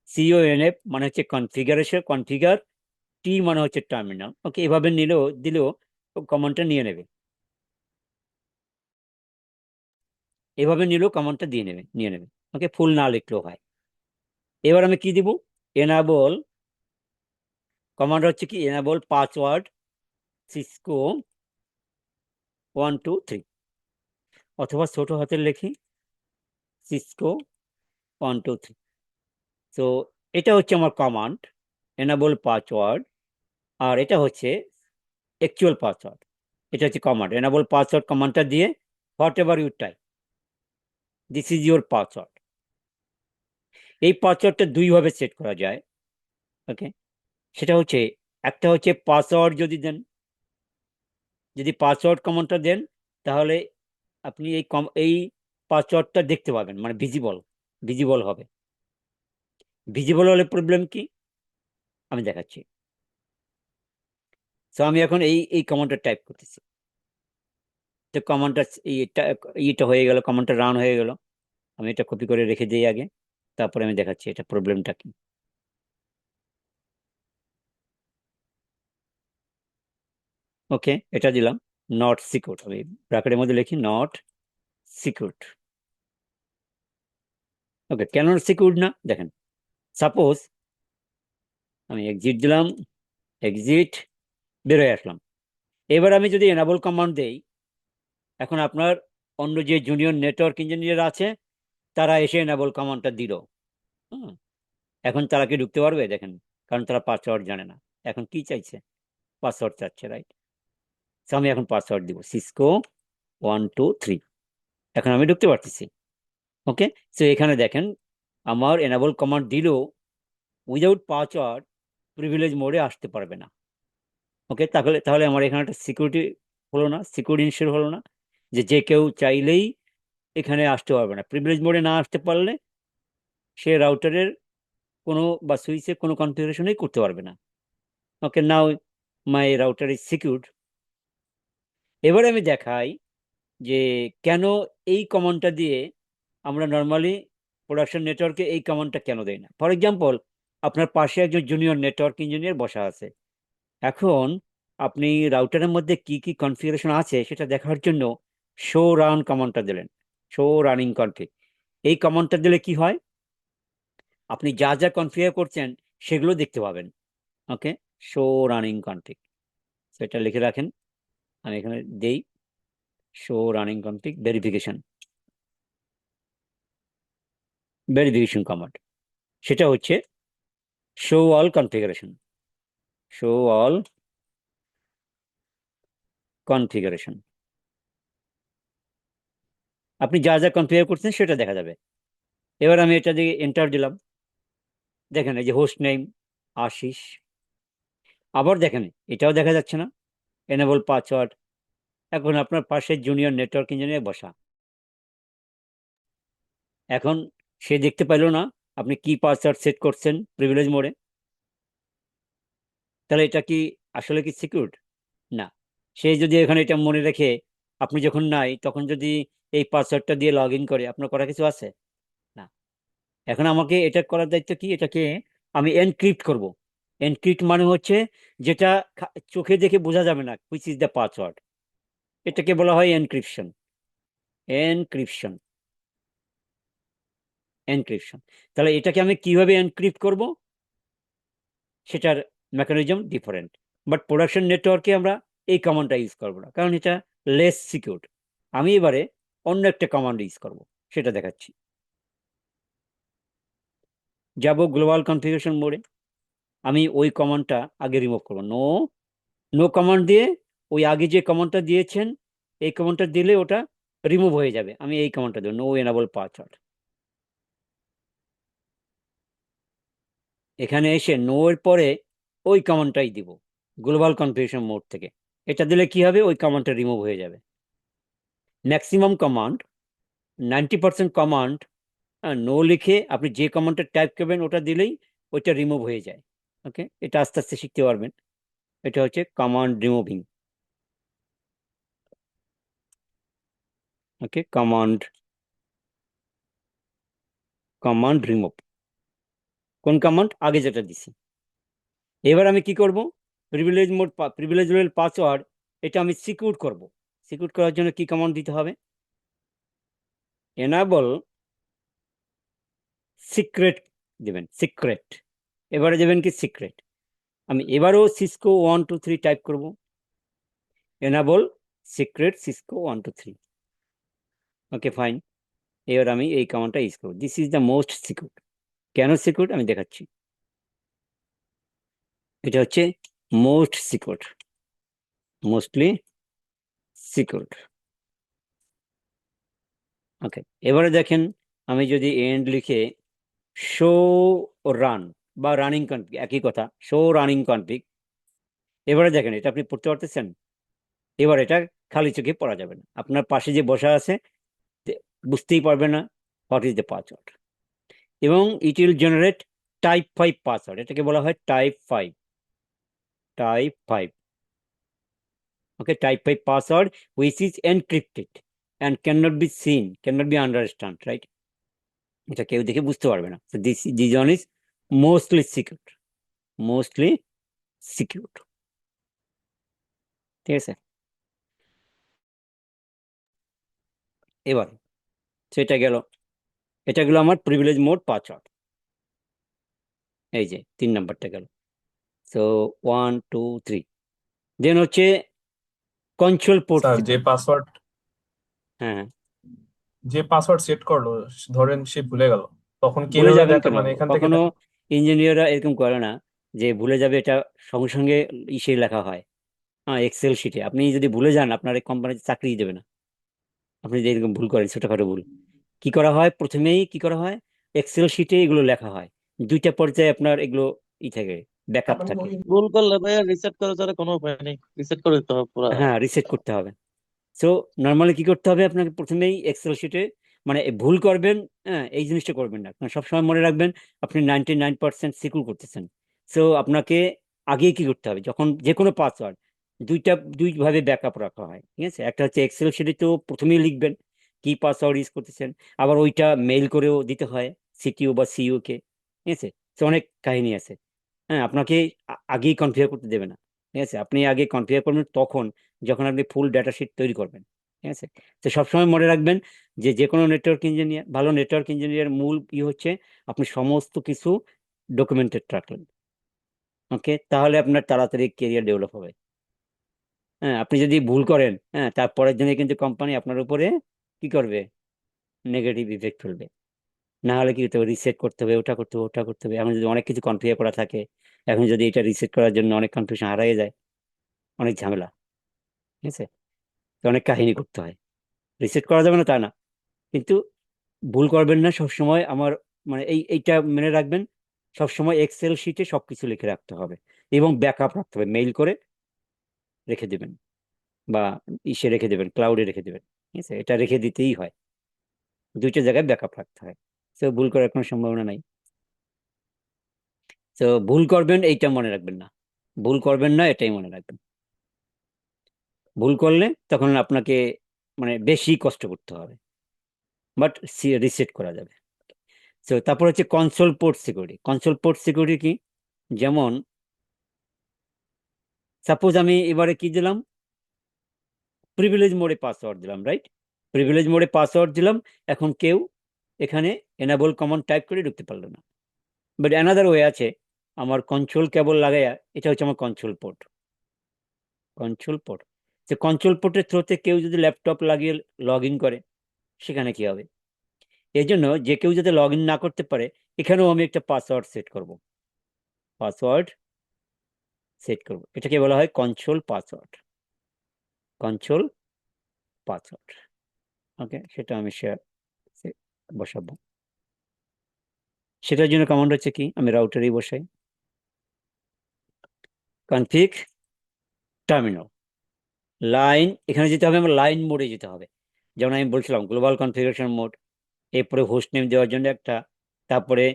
CONF মানে হচ্ছে কনফিগার, T মানে হচ্ছে টার্মিনাল। ওকে, এভাবে দিলেও কমান্ডটা নিয়ে নেবে, এভাবে নিলেও কমান্ডটা নিয়ে নেবে। ওকে, ফুল না লিখলেও হয়। এবার আমি কি দিব? এনাবল কমান্ড হচ্ছে কি এনাবল পাসওয়ার্ড সিসকো 123, অথবা ছোট হাতের লেখি সিসকো 123। তো এটা হচ্ছে আমার কমান্ড এনাবল পাসওয়ার্ড, আর এটা হচ্ছে অ্যাকচুয়াল পাসওয়ার্ড। এটা হচ্ছে কমান্ড এনাবল পাসওয়ার্ড, কমান্ডটা দিয়ে whatever you type, this is your password. এই পাসওয়ার্ডটা দুইভাবে সেট করা যায়। ওকে, সেটা হচ্ছে, একটা হচ্ছে পাসওয়ার্ড যদি পাসওয়ার্ড কমান্ডটা দেন, তাহলে আপনি এই পাসওয়ার্ডটা দেখতে পাবেন, মানে ভিজিবল হবে। ভিজিবল হলে প্রবলেম কি আমি দেখাচ্ছি। তো আমি এখন এই কমান্ডটা টাইপ করতেছি, তো কমান্ডটা ইটা হয়ে গেল, কমান্ডটা রান হয়ে গেল। আমি এটা কপি করে রেখে দিই আগে, তারপরে আমি দেখাচ্ছি এটা প্রবলেমটা কি। ওকে, এটা দিলাম নট সিকিউর, আমি ব্র্যাকেটের মধ্যে লিখি নট সিকিউর। ওকে, কেন সিকিউর না দেখেন। সাপোজ আমি এক্সিট দিলাম, এক্সিট, বেরোয় আসলাম। এবার আমি যদি এনাবল কমান্ড দেই, এখন আপনার অন্য যে জুনিয়র নেটওয়ার্ক ইঞ্জিনিয়ার আছে তারা এসে এনাবল কমান্ডটা দিল। হুম, এখন তারা কি ঢুকতে পারবে? দেখেন, কারণ তারা পাসওয়ার্ড জানে না। এখন কি চাইছে? পাসওয়ার্ড চাচ্ছে, রাইট? আমি এখন পাসওয়ার্ড দিব সিসকো 123, এখন আমি ঢুকতে পারতেছি। ওকে, তো এখানে দেখেন আমার এনাবল কমান্ড দিলেও উইদাউট পাসওয়ার্ড প্রিভিলেজ মোডে আসতে পারবে না। ওকে, তাহলে তাহলে আমার এখানে একটা সিকিউরিটি হলো না, সিকিউরিটি ইনশিওর হলো না, যে যে কেউ চাইলেই এখানে আসতে পারবে না। প্রিভিলেজ মোডে না আসতে পারলে সে রাউটারের কোনো বা সুইচে কোনো কনফিগারেশনই করতে পারবে না। ওকে, নাও মাই রাউটার ইজ সিকিউরড। এবার আমি দেখাই যে কেন এই কমান্ডটা দিয়ে আমরা নর্মালি প্রোডাকশন নেটওয়ার্কে এই কমান্ডটা কেন দেই না। ফর এক্সাম্পল, আপনার পাশে একজন জুনিয়র নেটওয়ার্ক ইঞ্জিনিয়ার বসা আছে। এখন আপনি রাউটারের মধ্যে কি কি কনফিগারেশন আছে সেটা দেখার জন্য শো রান কমান্ডটা দিলেন, শো রানিং কনফিগ। এই কমান্ডটা দিলে কি হয়, আপনি যা যা কনফিগার করছেন সেগুলো দেখতে পাবেন। ওকে, শো রানিং কনফিগ, সেটা লিখে রাখেন। আমি এখানে দেই show running config verification, verification command. সেটা হচ্ছে show all configuration, show all configuration. আপনি যা যা কনফিগার করছেন সেটা দেখা যাবে। এবার আমি এটা দিয়ে এন্টার দিলাম, দেখেন এই যে হোস্ট নেম আশিস। আবার দেখেন এটাও দেখা যাচ্ছে না, এনেবল পাসওয়ার্ড। এখন আপনার পাশে জুনিয়র নেটওয়ার্ক ইঞ্জিনিয়ার বসা, এখন সে দেখতে পাইলো না আপনি কি পাসওয়ার্ড সেট করছেন প্রিভিলেজ মোডে। তাহলে এটা কি আসলে কি সিকিউরড? না। সে যদি এখানে এটা মনে রেখে আপনি যখন নাই তখন যদি এই পাসওয়ার্ডটা দিয়ে লগ ইন করে, আপনার করা কিছু আছে? না। এখন আমাকে এটা করার দায়িত্ব কি, এটাকে আমি এনক্রিপ্ট করব। এনক্রিপ্ট মানে হচ্ছে যেটা চোখে দেখে বোঝা যাবে না হুইচ ইজ দ্য পাসওয়ার্ড, এটাকে বলা হয় এনক্রিপশন। Encryption, encryption. তাহলে এটাকে আমি কিভাবে এনক্রিপ্ট করব সেটার মেকানিজম ডিফারেন্ট। বাট প্রোডাকশন নেটওয়ার্কে আমরা এই কমান্ডটা ইউজ করবো না, কারণ এটা লেস সিকিউর। আমি এবারে অন্য একটা কমান্ড ইউজ করব, সেটা দেখাচ্ছি। যাব গ্লোবাল কনফিগারেশন মোডে, আমি ওই কমান্ডটা আগে রিমুভ করবো। নো, নো কমান্ড দিয়ে ওই আগে যে কমান্ডটা দিয়েছেন এই কমান্ডটা দিলে ওটা রিমুভ হয়ে যাবে। আমি এই কমান্ডটা দেবো, নো এনাবল পাসওয়ার্ড। এখানে এসে নো এর পরে ওই কমান্ডটাই দিব গ্লোবাল কনফিগারেশন মোড থেকে। এটা দিলে কি হবে, ওই কমান্ডটা রিমুভ হয়ে যাবে। ম্যাক্সিমাম কমান্ড, 90% কমান্ড নো লিখে আপনি যে কমান্ডটা টাইপ করবেন ওটা দিলেই ওইটা রিমুভ হয়ে যায়। ওকে, এটা আস্তে আস্তে শিখতে পারবেন। এটা হচ্ছে কমান্ড রিমুভিং। ওকে, কমান্ড, কমান্ড রিমুভ। কোন কমান্ড? আগে যেটা দিছি। এবার আমি কি করব, privilege mode, privilege level password, এটা আমি সিকিউর করব। সিকিউর করার জন্য কি কমান্ড দিতে হবে, এনাবল সিক্রেট দেবেন, সিক্রেট। এবারে দেবেন কি সিক্রেট। আমি এবারও সিসকো 123 টাইপ করব, এনাবল সিক্রেট সিসকো 123। ওকে, ফাইন। এবার আমি এই কমান্ডটা ইউজ করব, this is the most secure. কেন সিকিউর আমি দেখাচ্ছি। এটা হচ্ছে মোস্ট সিকিউর, মোস্টলি সিকিউর। ওকে, এবারে দেখেন আমি যদি এন্ড লিখে শো রান বা রানিং কনফিগ, একই কথা, শো রানিং কনফিগ। এবারে দেখেন এটা আপনি পড়তে পারতেছেন। এবার এটা খালি চোখে পড়া যাবে না, আপনার পাশে যে বসা আছে বুঝতেই পারবে না হোয়াট ইজ দ্য পাসওয়ার্ড। এবং it will generate type 5 password, এটাকে বলা হয় type 5, type 5। Okay, type 5 password which is encrypted and cannot be seen, cannot be understood, right? এটা কেউ দেখে বুঝতে পারবে না। So this one is mostly secure, mostly secure। ঠিক আছে, এবার সেটা গেল, এটা গেল আমার প্রিভিলেজ মোড পাসওয়ার্ড। এই যে 3 নাম্বারটা গেল। সো 1 2 3, দেন হচ্ছে কন্ট্রোল পোর্ট স্যার সেটিং। যে পাসওয়ার্ড হ্যাঁ, যে পাসওয়ার্ড সেট করলো, ধরেন সে ভুলে গেল, তখন ভুলে কিভাবে যাবেন দেখা, কেন, মানে এখান থেকে কখনো ইঞ্জিনিয়াররা এরকম করে না যে ভুলে যাবে, এটা সঙ্গে সঙ্গে ইসে লেখা হয়। হ্যাঁ, এক্সেল শিটে আপনি যদি ভুলে যান আপনার এই কোম্পানিতে চাকরি দেবে না, আপনি যদি এরকম ভুল করেন, ছোটখাটো ভুল। কি করা হয়, প্রথমেই কি করা হয়, এক্সেল শিটে এগুলো লেখা হয়, দুইটা পর্যায়ে আপনার এগুলো থাকে, ব্যাকআপ থাকে। ভুল করলে ভাইয়া রিসেট করে ছাড়া কোনো উপায় নেই, রিসেট করে দিতে হবে পুরো। হ্যাঁ, রিসেট করতে হবে। সো নর্মালি কি করতে হবে আপনাকে, প্রথমেই এক্সেল শিটে মানে ভুল করবেন, হ্যাঁ এই জিনিসটা করবেন না, কারণ সবসময় মনে রাখবেন আপনি 99% সিকিউর করতেছেন। সো আপনাকে আগে কি করতে হবে, যখন যে কোনো পাসওয়ার্ড দুইভাবে ব্যাকআপ রাখা হয়, ঠিক আছে। একটা হচ্ছে এক্সেল শিটে তো প্রথমেই লিখবেন কি পাসওয়ার্ড ইউজ করতেছেন, আবার ওইটা মেইল করেও দিতে হয় সিটিও বা সিইও কে, ঠিক আছে। তো অনেক কাহিনী আছে। হ্যাঁ, আপনাকে আগেই কনফিগার করতে দেবে না, ঠিক আছে। আপনি আগে কনফিগার করবেন তখন যখন আপনি ফুল ডাটা শিট তৈরি করবেন, ঠিক আছে। তো সবসময় মনে রাখবেন যে যে কোনো নেটওয়ার্ক ইঞ্জিনিয়ার, ভালো নেটওয়ার্ক ইঞ্জিনিয়ার মূল হচ্ছে আপনি সমস্ত কিছু ডকুমেন্টেড রাখলেন, ওকে, তাহলে আপনার তাড়াতাড়ি কেরিয়ার ডেভেলপ হবে। হ্যাঁ, আপনি যদি ভুল করেন, হ্যাঁ তারপরের দিনে কিন্তু কোম্পানি আপনার উপরে কি করবে, নেগেটিভ ইফেক্ট ফেলবে। না হলে কি করতে হবে, রিসেট করতে হবে, ওটা করতে হবে, ওটা করতে হবে। এখন যদি অনেক কিছু কনফিগার করা থাকে, এখন যদি এটা রিসেট করার জন্য অনেক কনফিউশন হারিয়ে যায়, অনেক ঝামেলা, ঠিক আছে। তো অনেক কাহিনী করতে হয়, রিসেট করা যাবে না তা না, কিন্তু ভুল করবেন না সবসময়। আমার মানে এইটা মনে রাখবেন, সবসময় এক্সেল শিটে সবকিছু লিখে রাখতে হবে এবং ব্যাকআপ রাখতে হবে, মেইল করে রেখে দিবেন বা ইসে রেখে দেবেন, ক্লাউডে রেখে দেবেন, ঠিক আছে। এটা রেখে দিতেই হয়, দুইটা জায়গায় ব্যাকআপ রাখতে হয়। তো ভুল করার কোনো সম্ভাবনা নাই। তো ভুল করবেন এইটা মনে রাখবেন না, ভুল করবেন না এটাই মনে রাখবেন। ভুল করলে তখন আপনাকে মানে বেশি কষ্ট করতে হবে, বাট রিসেট করা যাবে। তো তারপর হচ্ছে console port security. Console port security কি, যেমন সাপোজ আমি এবারে কি দিলাম, প্রিভিলেজ মোডে পাসওয়ার্ড দিলাম, রাইট, প্রিভিলেজ মোডে পাসওয়ার্ড দিলাম, এখন কেউ এখানে এনাবল কমান্ড টাইপ করে ঢুকতে পারলো না। বাট অ্যানাদার ওয়ে আছে, আমার কন্ট্রোল কেবল লাগাইয়া, এটা হচ্ছে আমার কন্ট্রোল পোর্ট, কন্ট্রোল পোর্ট। যে কন্ট্রোল পোর্টের থ্রুতে কেউ যদি ল্যাপটপ লাগিয়ে লগ ইন করে, সেখানে কি হবে, এই জন্য যে কেউ যাতে লগ ইন না করতে পারে, এখানেও আমি একটা পাসওয়ার্ড সেট করব, পাসওয়ার্ড সেট করব, এটাকে বলা হয় কন্ট্রোল পাসওয়ার্ড, কন্ট্রোল পাসওয়ার্ড। ওকে, সেটা আমি শেয়ার বসাবো। সেটার জন্য কমান্ড হচ্ছে কি, আমি রাউটারই বসাই, কনফিগ টার্মিনাল, লাইন, এখানে যেতে হবে, আমার লাইন মোডে যেতে হবে। যেমন আমি বলছিলাম গ্লোবাল কনফিগারেশন মোড, এরপরে হোস্ট নেম দেওয়ার জন্য একটা, তারপরে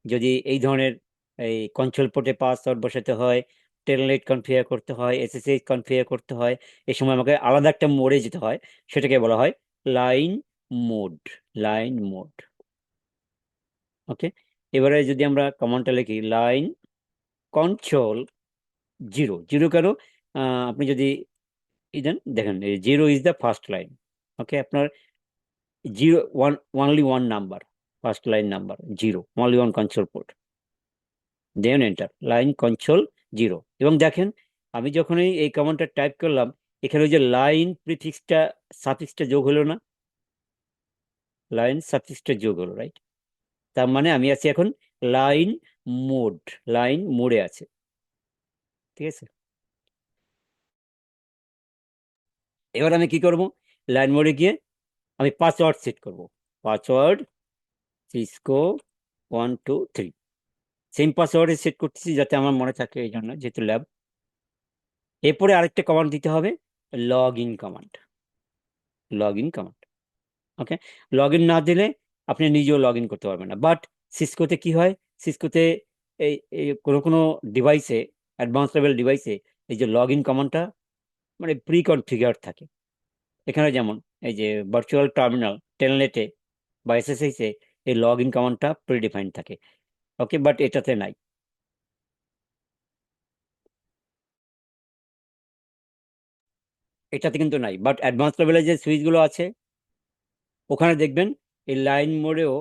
যদি এই ধরনের এই কন্ট্রোল পোর্টে পাসওয়ার্ড বসাতে হয়, টেলনেট কনফিগার করতে হয়, এসএসএইচ কনফিগার করতে হয়, এই সময় আমাকে আলাদা একটা মোডে যেতে হয়, সেটাকে বলা হয় লাইন মোড, লাইন মোড। ওকে, এবারে যদি আমরা কমান্ডটা লিখি লাইন কন্ট্রোল জিরো, জিরো কেন, আপনি যদি দেন দেখেন, zero is the first line, okay, আপনার zero one, only one number, first line number zero, only one control port, then enter, line control zero. এবং দেখেন আমি যখন এই কমান্ডটা টাইপ করলাম, এখানে ওই যে লাইন প্রিফিক্সটা, সাফিক্সটা যোগ হলো না, লাইন সাফিক্সটা যোগ হলো, রাইট। তার মানে আমি আছি এখন লাইন মোড, লাইন মোডে আছে, ঠিক আছে। এবার আমি কি করব, লাইন মোডে গিয়ে আমি পাসওয়ার্ড সেট করব, পাসওয়ার্ড সিসকো 1 2 3, সেম পাসওয়ার্ডে সেট করতেছি যাতে আমার মনে থাকে, এই জন্য যেহেতু ল্যাব। এরপরে আরেকটা কমান্ড দিতে হবে, log in command, log in command, okay. Log in না দিলে আপনি নিজেও লগ ইন করতে পারবেন না। বাট সিসকোতে কি হয়, সিসকোতে এই এই কোনো কোনো ডিভাইসে, অ্যাডভান্স লেভেল ডিভাইসে এই যে লগ ইন কমান্ডটা মানে প্রি কনফিগার থাকে। এখানে যেমন এই যে ভার্চুয়াল টার্মিনাল, টেলনেটে বা এসএসএইচ এ এই লগ ইন কমান্ডটা প্রিডিফাইন্ড থাকে, ওকে, বাট এটাতে নাই। এটাতে কিন্তু নাই, বাট অ্যাডভান্স লেভেলে যে সুইচগুলো আছে ওখানে দেখবেন এই লাইন মোডেও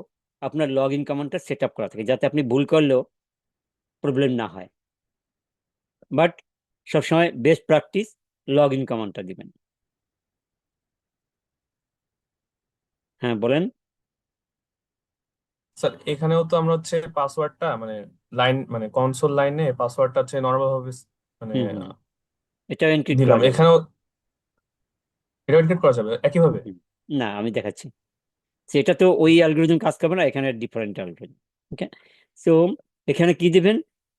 আপনার লগ ইন কমান্ডটা সেট আপ করা থাকে, যাতে আপনি ভুল করলেও প্রবলেম না হয়। বাট সবসময় বেস্ট প্র্যাকটিস লগ ইন কমান্ডটা দিবেন। হ্যাঁ বলেন। স্যার এখানেও তো আমরা হচ্ছে পাসওয়ার্ডটা মানে লাইন মানে কনসোল লাইনে পাসওয়ার্ডটা হচ্ছে নর্মাল ভাবে মানে হুম হুম, এটা এনক্রিপ্ট দিলাম, করা যাবে। এখানেও এটা এনক্রিপ্ট করা যাবে একইভাবে। হুম, না আমি দেখাচ্ছি। সেটা তো ওই অ্যালগোরিদম কাজ করবে না, এখানে ডিফারেন্ট অ্যালগোরিদম। ওকে, সো এখানে কি দিবেন,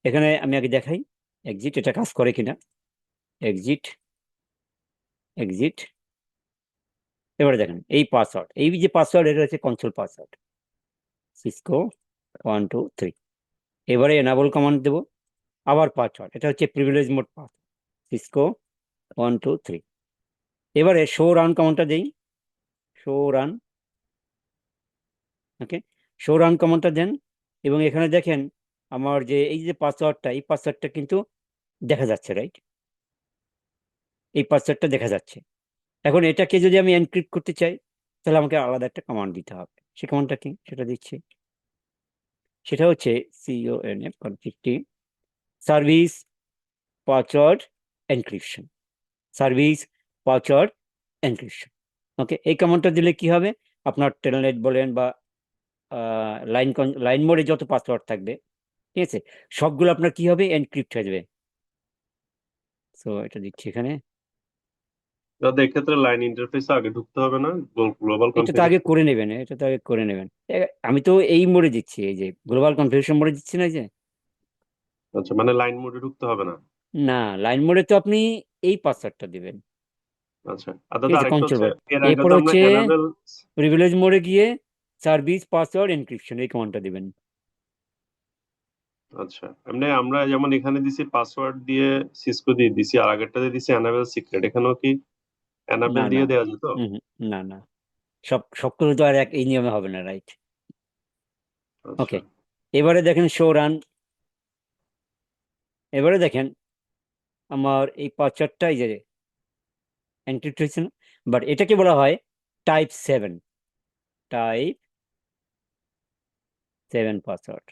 এখানে আমি আগে দেখাই এক্সিট এটা কাজ করে কিনা। এক্সিট, এক্সিট, এবারে দেখেন এই পাসওয়ার্ড, এই যে পাসওয়ার্ড এটা হচ্ছে কনসোল পাসওয়ার্ড, সিসকো 1 2 3। এবারে এনাবল কমান্ড দেবো, আবার পাসওয়ার্ড, এটা হচ্ছে প্রিভিলেজ মোড পাস, সিসকো 1 2 3। এবারে শো রান কমান্ডটা দেই, শো রান। ওকে, শো রান কমান্ডটা দেন, এবং এখানে দেখেন আমার যে এই যে পাসওয়ার্ডটা, এই পাসওয়ার্ডটা কিন্তু দেখা যাচ্ছে, রাইট? এই পাসওয়ার্ডটা দেখা যাচ্ছে। এখন এটাকে যদি আমি এনক্রিপ্ট করতে চাই, তাহলে আমাকে আলাদা একটা কমান্ড দিতে হবে। সে কমান্ডটা কি সেটা দিচ্ছি, সেটা হচ্ছে CONF কনফিগটি service password encryption, service password encryption. Okay, এই কমান্ডটা দিলে কি হবে, আপনার টেলনেট বলেন বা লাইন মোডে যত পাসওয়ার্ড থাকবে, ঠিক আছে, সবগুলো আপনার কি হবে, এনক্রিপ্ট হয়ে যাবে। সো এটা দিচ্ছি এখানে। দাদা এক্ষেত্রে লাইন ইন্টারফেসে আগে ঢুকতে হবে না গ্লোবাল এটা তো আগে করে নেবেন, এটা তো আগে করে নেবেন। আমি তো এই মোডে দিচ্ছি, এই যে গ্লোবাল কনফিগারেশন মোডে দিচ্ছি না, এই যে। আচ্ছা, মানে লাইন মোডে ঢুকতে হবে না। না, লাইন মোডে তো আপনি এই পাসওয়ার্ডটা দিবেন, আচ্ছা, আর ঠিক দাদা আছে, আরেকটা কনসোল। হচ্ছে এর আগে এরপর তো আমরা হচ্ছে এনাবেল। প্রিভিলেজ মোডে গিয়ে সার্ভিস পাসওয়ার্ড এনক্রিপশন, এই কমান্ডটা দিবেন। আচ্ছা, এমনি আমরা যেমন এখানে দিছি পাসওয়ার্ড দিয়ে সিসকো দিয়ে দিছি, আর আগেরটাতে দিছি এনাবেল সিক্রেট, এখানেও কি না এনাবেল না, দিয়ে দেওয়া যেত? না না, সবগুলো তো আর এই নিয়মে হবে না, রাইট? আচ্ছা, ওকে, এবারে দেখেন শো রান। এবারে দেখেন আমার এই পাসওয়ার্ডটা এই যে এনক্রিপ্ট হয়েছে না, বাট এটাকে বলা হয় type 7, type 7 password.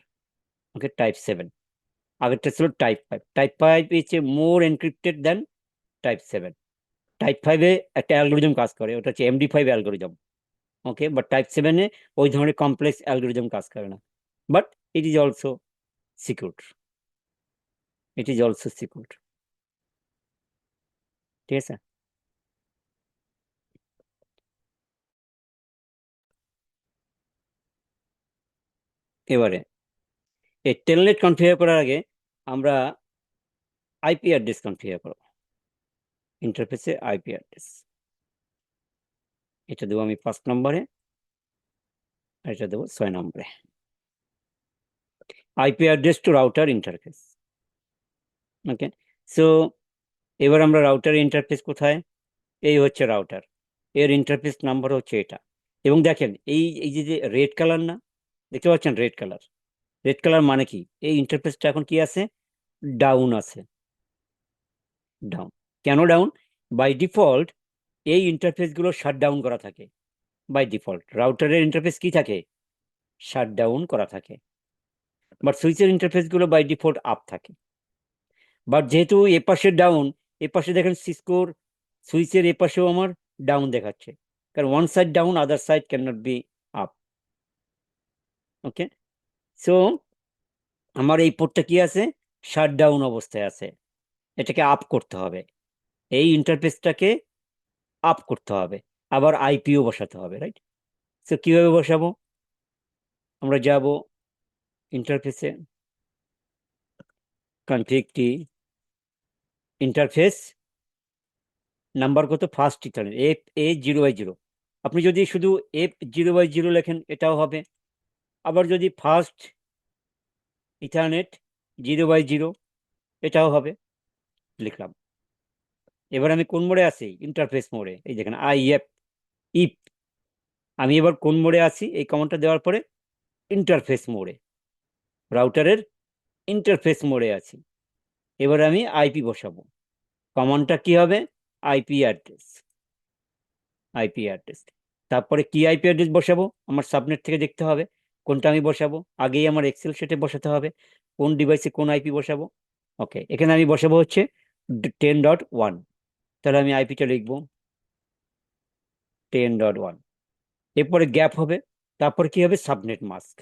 Okay, type 7, আগেরটা ছিল টাইপ 5। টাইপ 5 হচ্ছে more encrypted then type 7। Type 5-এ একটা অ্যালগোরিদম কাজ করে, ওটা হচ্ছে MD5 algorithm. Okay, but type 7-এ ওই ধরনের কমপ্লেক্স অ্যালগোরিদম কাজ করে না, but it is also secure, it is also secure, ঠিক আছে। এবারে এই টেলনেট কনফিগার করার আগে আমরা আইপি অ্যাড্রেস কনফিগার করব। ইন্টারফেসে আইপি অ্যাড্রেস, এটা দেবো আমি 5 নম্বরে, আর এটা দেবো 6 নম্বরে। IP address to router interface. Okay, so এবার আমরা রাউটার ইন্টারফেস কোথায়, এই হচ্ছে রাউটার, এর ইন্টারফেস নাম্বার হচ্ছে এটা। এবং দেখেন এই এই যে রেড কালার না, দেখতে পাচ্ছেন রেড কালার, রেড কালার মানে কি, এই ইন্টারফেসটা এখন কি আছে, ডাউন আছে, ডাউন। কেন ডাউন? বাই ডিফল্ট এই ইন্টারফেস গুলো শাট ডাউন করা থাকে। বাই ডিফল্ট রাউটারের ইন্টারফেস কি থাকে, শাট ডাউন করা থাকে, বাট সুইচের ইন্টারফেস গুলো বাই ডিফল্ট আপ থাকে। বাট যেহেতু এপাশে ডাউন, এপাশে দেখেন সিসকোর সুইচের এপাশেও আমার ডাউন দেখাচ্ছে, কারণ one side down, other side can not be up. Okay, so আমার এই পোর্টটা কি আছে, শাট ডাউন অবস্থায় আছে, এটাকে আপ করতে হবে, এই ইন্টারফেসটাকে আপ করতে হবে, আবার আইপিও বসাতে হবে, রাইট? সো কিভাবে বসাবো, আমরা যাব ইন্টারফেসে, কনফিগটি, ইন্টারফেস নাম্বার কত, ফার্স্ট ইথারনেট FA0/0। আপনি যদি শুধু F0/0 লেখেন এটাও হবে, আবার যদি ফার্স্ট ইথারনেট 0/0 এটাও হবে, লিখলাম। এবার আমি কোন মোডে আছি, ইন্টারফেস মোডে, এই দেখেন ইফ আমি এবার কোন মোডে আছি, এই কমান্ডটা দেওয়ার পরে ইন্টারফেস মোডে, রাউটারের ইন্টারফেস মোডে আছি। এবার আমি আইপি বসাবো, কমান্ডটা কি হবে, আইপি অ্যাড্রেস, আইপি অ্যাড্রেস। তারপরে কি আইপি অ্যাড্রেস বসাবো, আমার সাবনেট থেকে দেখতে হবে কোনটা আমি বসাবো, আগেই আমার এক্সেল শিটে বসাতে হবে কোন ডিভাইসে কোন আইপি বসাবো। ওকে, এখানে আমি বসাবো হচ্ছে 10.1, তাহলে আমি আইপিটা লিখবো 10.1। এরপরে গ্যাপ হবে, তারপর কি হবে, সাবনেট মাস্ক।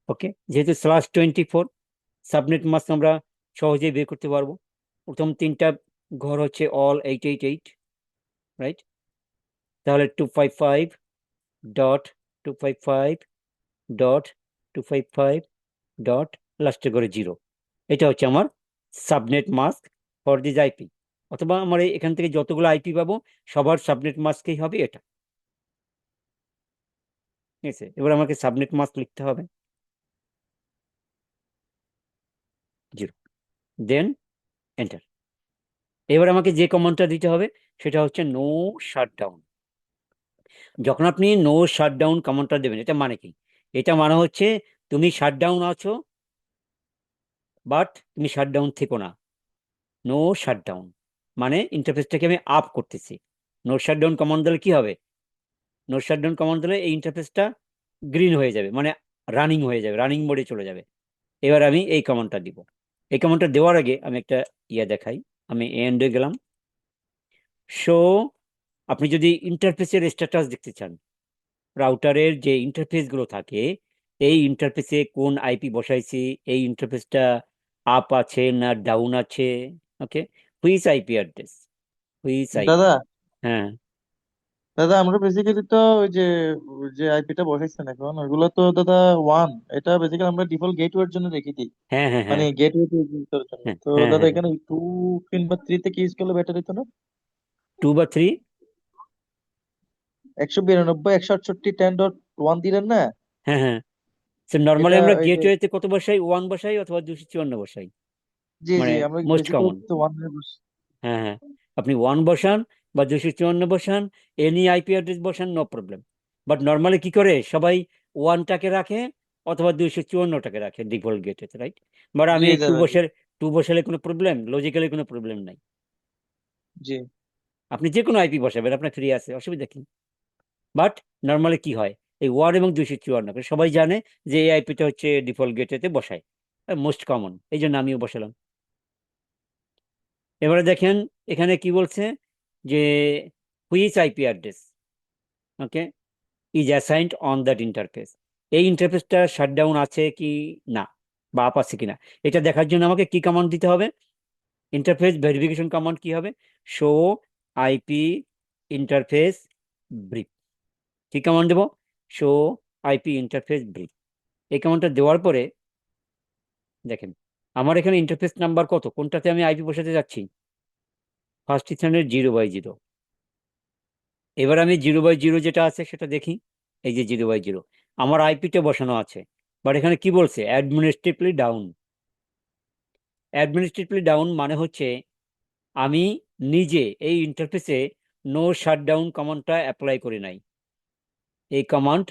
ওকে, যেহেতু /24 সাবনেট মাস্ক আমরা সহজেই বের করতে পারবো। প্রথম 3টা ঘর হচ্ছে অল 888, রাইট? তাহলে 255.8 255.255. লাস্টে করে 0। এটা হচ্ছে আমার subnet mask for this IP. অথবা আমার এখান থেকে যতগুলো আইপি পাবো সবার সাবনেট মাস্কই হবে এটা। ঠিক আছে, এবার আমাকে সাবনেট মাস্ক লিখতে হবে 0, দেন এন্টার। এবার আমাকে যে কমান্ডটা দিতে হবে সেটা হচ্ছে নো শাটডাউন। যখন আপনি নো শাটডাউন কমান্ডটা দেবেন, এটা মানে কি? এটা মানে হচ্ছে তুমি শাটডাউন আছো, বাট তুমি শাটডাউন থেকো না। নো শাটডাউন মানে ইন্টারফেসটাকে আমি আপ করতেছি। নো শাটডাউন কমান্ড দিলে কি হবে? নো শাটডাউন কমান্ড দিলে এই ইন্টারফেসটা গ্রিন হয়ে যাবে, মানে রানিং হয়ে যাবে, রানিং মোডে চলে যাবে। এবার আমি এই কমান্ডটা দিব। এই কমান্ডটা দেওয়ার আগে আমি একটা দেখাই। আমি এন্ডে গেলাম। শো, আপনি যদি ইন্টারফেসের স্ট্যাটাস দেখতে চান, রাউটারের যে ইন্টারফেস গুলো থাকে, এই ইন্টারফেসে কোন আইপি বসাইছি, এই ইন্টারফেসটা আপ আছে না ডাউন আছে, okay, which IP address, which IP. দাদা হ্যাঁ দাদা আমরা বেসিক্যালি তো ওই যে যে আইপিটা বসাইছেন এখন ওইগুলো তো দাদা ওয়ান, এটা বেসিক্যালি আমরা ডিফল্ট গেটওয়ের জন্য রেখে দিই, হ্যাঁ হ্যাঁ মানে হ্যাঁ গেটওয়ে ইউজ করার জন্য। হ্যাঁ তো হ্যাঁ দাদা হ্যাঁ এখানে টু কিংবা থ্রিতে কি ইউজ করলে বেটার হতো না? 2 বা 3। 192.168.10.1 দিলেন না? হ্যাঁ হ্যাঁ, নর্মালি এটা আমরা ওই যে, গেটওয়েতে কত বসাই? 1 বসাই অথবা 254 বসাই, জি জি মানে আমরা মোস্ট বেসিক্যালি কমন। তো ওয়ান। হ্যাঁ হ্যাঁ, আপনি 1 বসান বা 254 বসান, এনি আইপি অ্যাড্রেস বসান, নো প্রবলেম। বাট নর্মালি কি করে সবাই 1টাকে রাখে অথবা 254টাকে রাখে ডিফল্ট গেটেতে, রাইট? বাট জি আমি টু দাদা জি। বসে, টু বসালে কোনো প্রবলেম, লজিক্যালি কোনো প্রবলেম নাই। জি আপনি যে কোনো আইপি বসাবেন, আপনার ফ্রি আছে, অসুবিধা কি? বাট নর্মালি কি হয়, এই 1 এবং 254 সবাই জানে যে এই আইপিটা হচ্ছে ডিফল্ট গেটেতে বসায়, মোস্ট কমন, এই জন্য আমিও বসালাম। এবারে দেখেন এখানে কি বলছে যে which IP address, okay, is assigned on that interface. এই ইন্টারফেসটা শাটডাউন আছে কি না বা আপ আছে কিনা, এটা দেখার জন্য আমাকে কি কমান্ড দিতে হবে? ইন্টারফেস ভেরিফিকেশন কমান্ড কি হবে? Show IP interface brief. কি কমান্ড দেবো? Show IP interface brief. এই কমান্ডটা দেওয়ার পরে দেখেন আমার এখানে ইন্টারফেস নাম্বার কত, কোনটাতে আমি আইপি বসাতে যাচ্ছি? ফার্স্ট স্থানের 0/0। এবার আমি 0/0 যেটা আছে সেটা দেখি। এই যে 0/0 আমার আইপিতে বসানো আছে, বাট এখানে কি বলছে? Administratively down. অ্যাডমিনিস্ট্রেটিভলি ডাউন মানে হচ্ছে আমি নিজে এই ইন্টারফেসে নো শাটডাউন কমান্ডটা অ্যাপ্লাই করি নাই, এই কমান্ড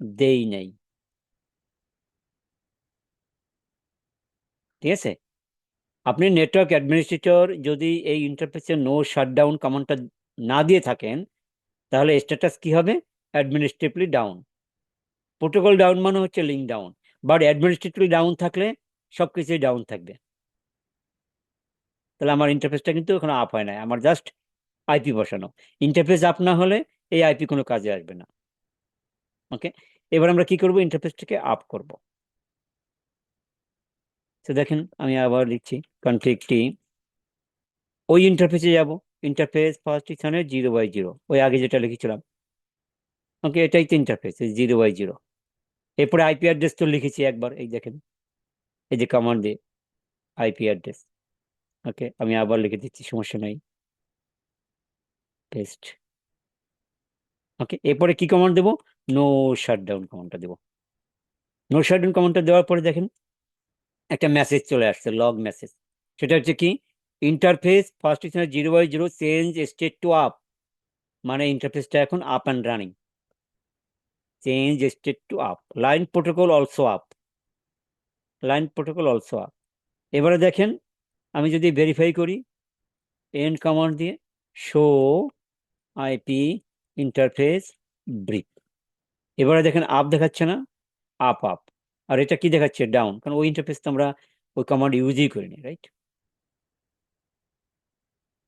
দেই নাই। ঠিক আছে, আপনি নেটওয়ার্ক অ্যাডমিনিস্ট্রেটর যদি এই ইন্টারফেসে নো শাটডাউন কমান্ডটা না দিয়ে থাকেন, তাহলে স্ট্যাটাস কি হবে? Administratively down. প্রোটোকল ডাউন মানে হচ্ছে link down, but administratively down থাকলে সবকিছুই ডাউন থাকবে। তাহলে আমার ইন্টারফেসটা কিন্তু এখন আপ হয় না, আমার জাস্ট আইপি বসানো। ইন্টারফেস আপ না হলে এই আইপি কোনো কাজে আসবে না। ওকে, এবার আমরা কি করব? ইন্টারফেসটাকে আপ করব। তো দেখেন আমি আবার লিখছি কনফিগ ওই ইন্টারফেসে যাব। ইন্টারফেস ফার্স্ট এখানে 0/0, ওই আগে যেটা লিখেছিলাম। ওকে, এটাই তো ইন্টারফেস 0/0। এরপরে আইপি অ্যাড্রেস তো লিখেছি একবার, এই দেখেন, এই যে কমান্ড দিয়ে আইপি অ্যাড্রেস। ওকে, আমি আবার লিখে দিচ্ছি, সমস্যা নাই, পেস্ট। ওকে, এরপরে কি কমান্ড দেবো? নো শাটডাউন কমান্ডটা দেবো। নো শাটডাউন কমান্ডটা দেওয়ার পরে দেখেন একটা মেসেজ চলে আসছে, লগ মেসেজ। সেটা হচ্ছে কি? Interface first 0/0 change state to up, মানে ইন্টারফেসটা এখন up and running. Change state to up, line protocol also up, line protocol also up. এবারে দেখেন আমি যদি ভেরিফাই করি এন্ড কমান্ড দিয়ে, শো আইপি ইন্টারফেস ব্রিফ, এবারে দেখেন আপ দেখাচ্ছে না? Up up. আর এটা কি দেখাচ্ছে? ডাউন, কারণ ওই ইন্টারফেস তো আমরা ওই কমান্ড ইউজই করিনি, রাইট?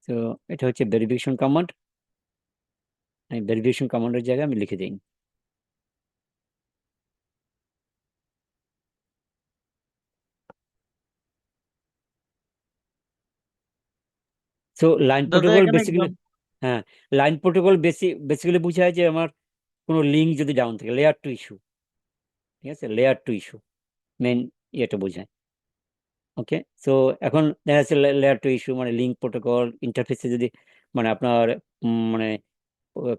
তো এটা হচ্ছে ভেরিফিকেশন কমান্ড। আমি ভেরিফিকেশন কমান্ডের জায়গায় আমি লিখে দিই। সো লাইন দাদা প্রোটোকল এখানে বেসিক্যালি, হ্যাঁ, লাইন প্রোটোকল বেসিক্যালি বোঝায় যে আমার কোনো লিঙ্ক যদি ডাউন থাকে, লেয়ার টু ইস্যু, ঠিক আছে, লেয়ার টু ইস্যু মেন ইয়েটা বোঝায়। ওকে, সো এখন দেখা যাচ্ছে লেয়ার টু ইস্যু মানে লিঙ্ক প্রোটোকল ইন্টারফেসে যদি মানে আপনার মানে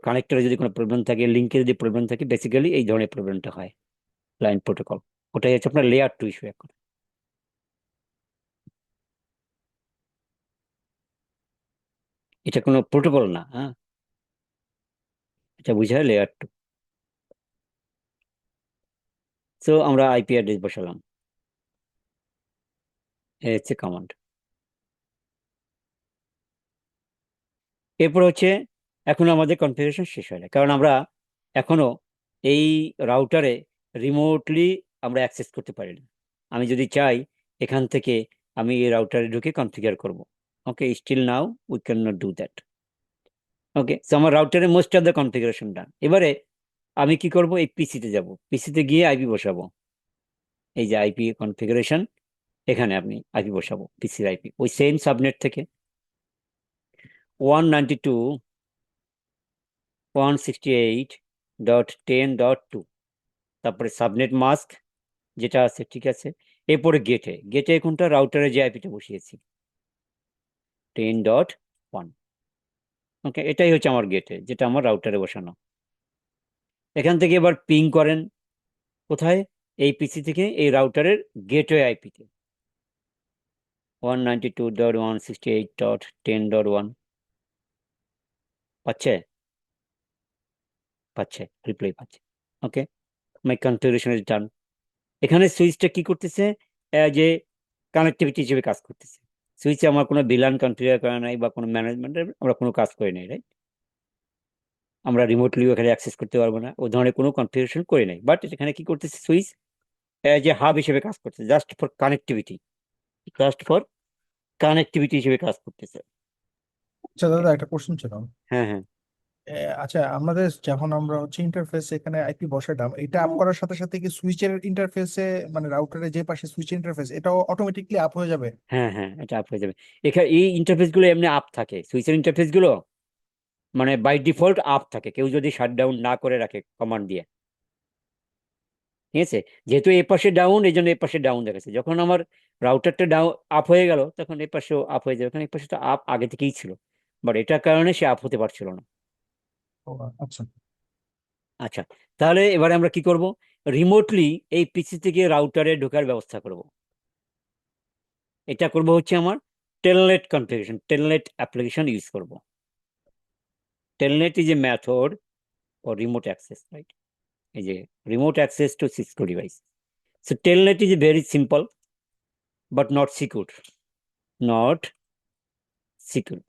কানেক্টরে যদি কোনো প্রবলেম থাকে, লিঙ্কে যদি প্রবলেম থাকে, বেসিক্যালি এই ধরনের প্রবলেমটা হয় ক্লায়েন্ট প্রোটোকল। ওটাই হচ্ছে আপনার লেয়ার টু ইস্যু। এখন এটা কোনো প্রোটোকল না, হ্যাঁ, এটা বুঝায় লেয়ার টু। সো আমরা আইপি অ্যাড্রেস বসালাম, এই হচ্ছে কমান্ড। এরপর হচ্ছে এখন আমাদের কনফিগারেশন শেষ হয় না, কারণ আমরা এখনো এই রাউটারে রিমোটলি আমরা অ্যাক্সেস করতে পারি না। আমি যদি চাই এখান থেকে আমি এই রাউটারে ঢুকে কনফিগার করব, okay, still now we can not do that. Okay, so আমার রাউটারে most of the configuration done. এবারে আমি কি করব, এই পিসিতে যাব, পিসিতে গিয়ে আইপি বসাবো। এই যে আইপি কনফিগারেশন, এখানে আপনি আইপি বসাবো, পিসির আইপি ওই সেম সাবনেট থেকে 192.168.10.2, তারপরে সাবনেট মাস্ক যেটা আছে, ঠিক আছে। এরপরে গেটে, গেটে কোনটা, রাউটারে যে আইপিটা বসিয়েছি 10.1। ওকে, এটাই হচ্ছে আমার গেটে, যেটা আমার রাউটারে বসানো। এখান থেকে এবার পিং করেন কোথায়, এই পিসি থেকে এই রাউটারের গেটওয়ে আইপিতে 192.168.10.1। পাচ্ছে, পাচ্ছে, রিপ্লাই পাচ্ছে। ওকে, মাই কনফিগারেশন ইজ ডান। এখানে সুইচটা কি করতেছে, যে কানেক্টিভিটি হিসেবে কাজ করতেছে। সুইচে আমার কোনো ভিলান কনফিগার করা নাই বা কোনো ম্যানেজমেন্টের আমরা কোনো কাজ করি নাই, রাইট? আমরা রিমোটলিও এখানে অ্যাক্সেস করতে পারবো না, ও ধরনের কোনো কনফিগারেশন করি নাই। বাট এখানে কি করতেছে, সুইচ যে হাব হিসেবে কাজ করতেছে, just for connectivity, just for connectivity হিসেবে কাজ করতেছে। আচ্ছা দাদা, একটা কোশ্চেন ছিল। হ্যাঁ, হ্যাঁ, আচ্ছা, আমাদের যখন আমরা ইন্টারফেস এখানে আইপি বসালাম, এটা আপ করার সাথে সাথে কি সুইচের ইন্টারফেসে মানে রাউটারে যে পাশে সুইচ ইন্টারফেস এটাও অটোমেটিকলি আপ হয়ে যাবে? হ্যাঁ, হ্যাঁ, এটা আপ হয়ে যাবে। এখানে এই ইন্টারফেস গুলো এমনি আপ থাকে, সুইচের ইন্টারফেস গুলো মানে বাই ডিফল্ট আপ থাকে, কেউ যদি শাটডাউন না করে রাখে কমান্ড দিয়ে, ঠিক আছে। যেহেতু এ পাশে ডাউন, এই জন্য এ পাশে ডাউন দেখাচ্ছে। যখন আমার রাউটারটা ডাউন আপ হয়ে গেল, তখন এ পাশেও আপ হয়ে যাবে, কারণ এ পাশে তো আপ আগে থেকেই ছিল, বাট এটার কারণে সে আপ হতে পারছিল না। ও, আচ্ছা। আচ্ছা, তাহলে এবারে আমরা কি করব, রিমোটলি এই পিসি থেকে রাউটারে ঢোকার ব্যবস্থা করব। এটা করব হচ্ছে আমার telnet configuration, telnet application use করব। Telnet is a method for remote access, right? এই যে remote access to Cisco device. So telnet is very simple but not secure, not secure.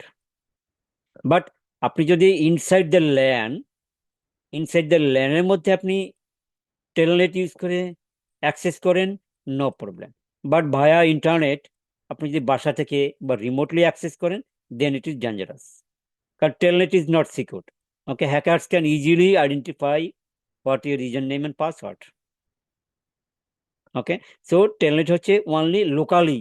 But আপনি যদি ইনসাইড দ্য ল্যানের মধ্যে আপনি telnet use করে access করেন, no problem. But via internet আপনি যদি বাসা থেকে বা রিমোটলি অ্যাক্সেস করেন, দেন ইট ইজ ডেঞ্জারাস, কারণ telnet is not secure. Okay, hackers can easily identify what your user name and password. Okay, so Telnet হচ্ছে ওনলি লোকালি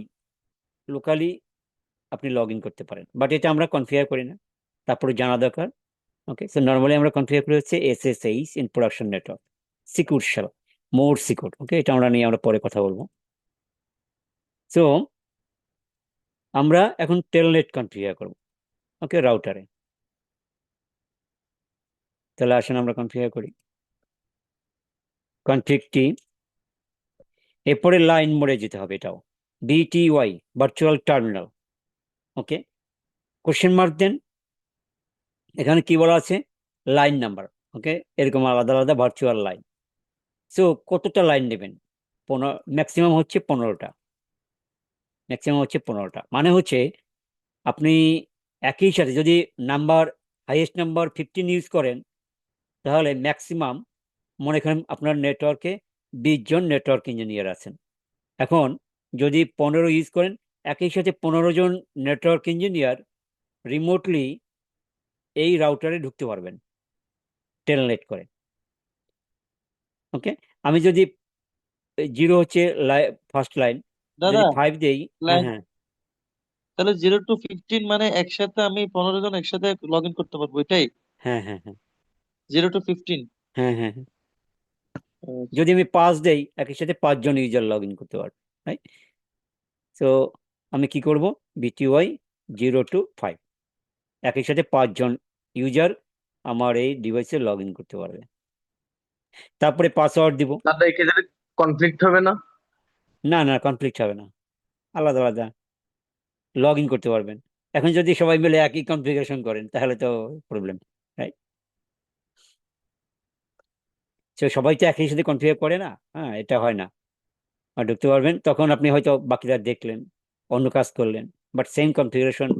আপনি log in করতে পারেন, বাট এটা আমরা কনফিগার করি না, তারপরে জানা দরকার। ওকে, সো নর্মালি আমরা কনফিগার করে হচ্ছে SSH in production network, secure shell, more secure. Okay, এটা আমরা পরে কথা বলবো। সো আমরা এখন টেলনেট কনফিগার করব, ওকে, রাউটারে। তাহলে আসেন আমরা কনফিগার করি কনফিগটি। এরপরে লাইন মোডে যেতে হবে, এটাও VTY, ভার্চুয়াল টার্মিনাল। ওকে, কোশ্চেন মার্ক দেন, এখানে কি বলা আছে, লাইন নাম্বার। ওকে, এরকম আলাদা আলাদা ভার্চুয়াল লাইন। সো কতটা লাইন নেবেন, ম্যাক্সিমাম হচ্ছে 15টা, ম্যাক্সিমাম হচ্ছে 15টা। মানে হচ্ছে আপনি একই সাথে যদি হাইয়েস্ট নাম্বার 15 ইউজ করেন, তাহলে ম্যাক্সিমাম মনে করেন আপনার নেটওয়ার্কে 20 জন নেটওয়ার্ক ইঞ্জিনিয়ার আছেন। এখন যদি 15 ইউজ করেন, একই সাথে 15 জন নেটওয়ার্ক ইঞ্জিনিয়ার রিমোটলি এই রাউটারে ঢুকতে পারবেন টেলনেট করে। ওকে, আমি যদি 0 হচ্ছে ফার্স্ট লাইন, দাদা, যদি 5 দেই, হ্যাঁ, লাইন হ্যাঁ, তাহলে 0 to 15 মানে একসাথে আমি 15 জন একসাথে লগ ইন করতে পারবো, এটাই? হ্যাঁ, হ্যাঁ, হ্যাঁ, 0 to 15 হ্যাঁ হ্যাঁ হ্যাঁ। আচ্ছা। যদি আমি 5 দেই, একই সাথে 5 জন ইউজার লগ ইন করতে পারবে, রাইট? তো আমি কি করব, BTY 0 to 5, একই সাথে 5 জন ইউজার আমার এই ডিভাইসে লগ ইন করতে পারবে। তারপরে পাসওয়ার্ড দিব। দাদা এক্ষেত্রে কনফ্লিক্ট হবে না? না না, কনফ্লিক্ট হবে না, আলাদা আলাদা লগ ইন করতে পারবেন। এখন যদি সবাই মিলে একই কনফিগারেশন করেন তাহলে তো প্রবলেম, রাইট? তো সবাই তো একই সাথে কনফিগার করে না, হ্যাঁ, এটা হয় না। আর ঢুকতে পারবেন, তখন আপনি হয়তো বাকিরা দেখলেন, অন্য কাজ করলেন, বাট সেম কনফিগারেশন,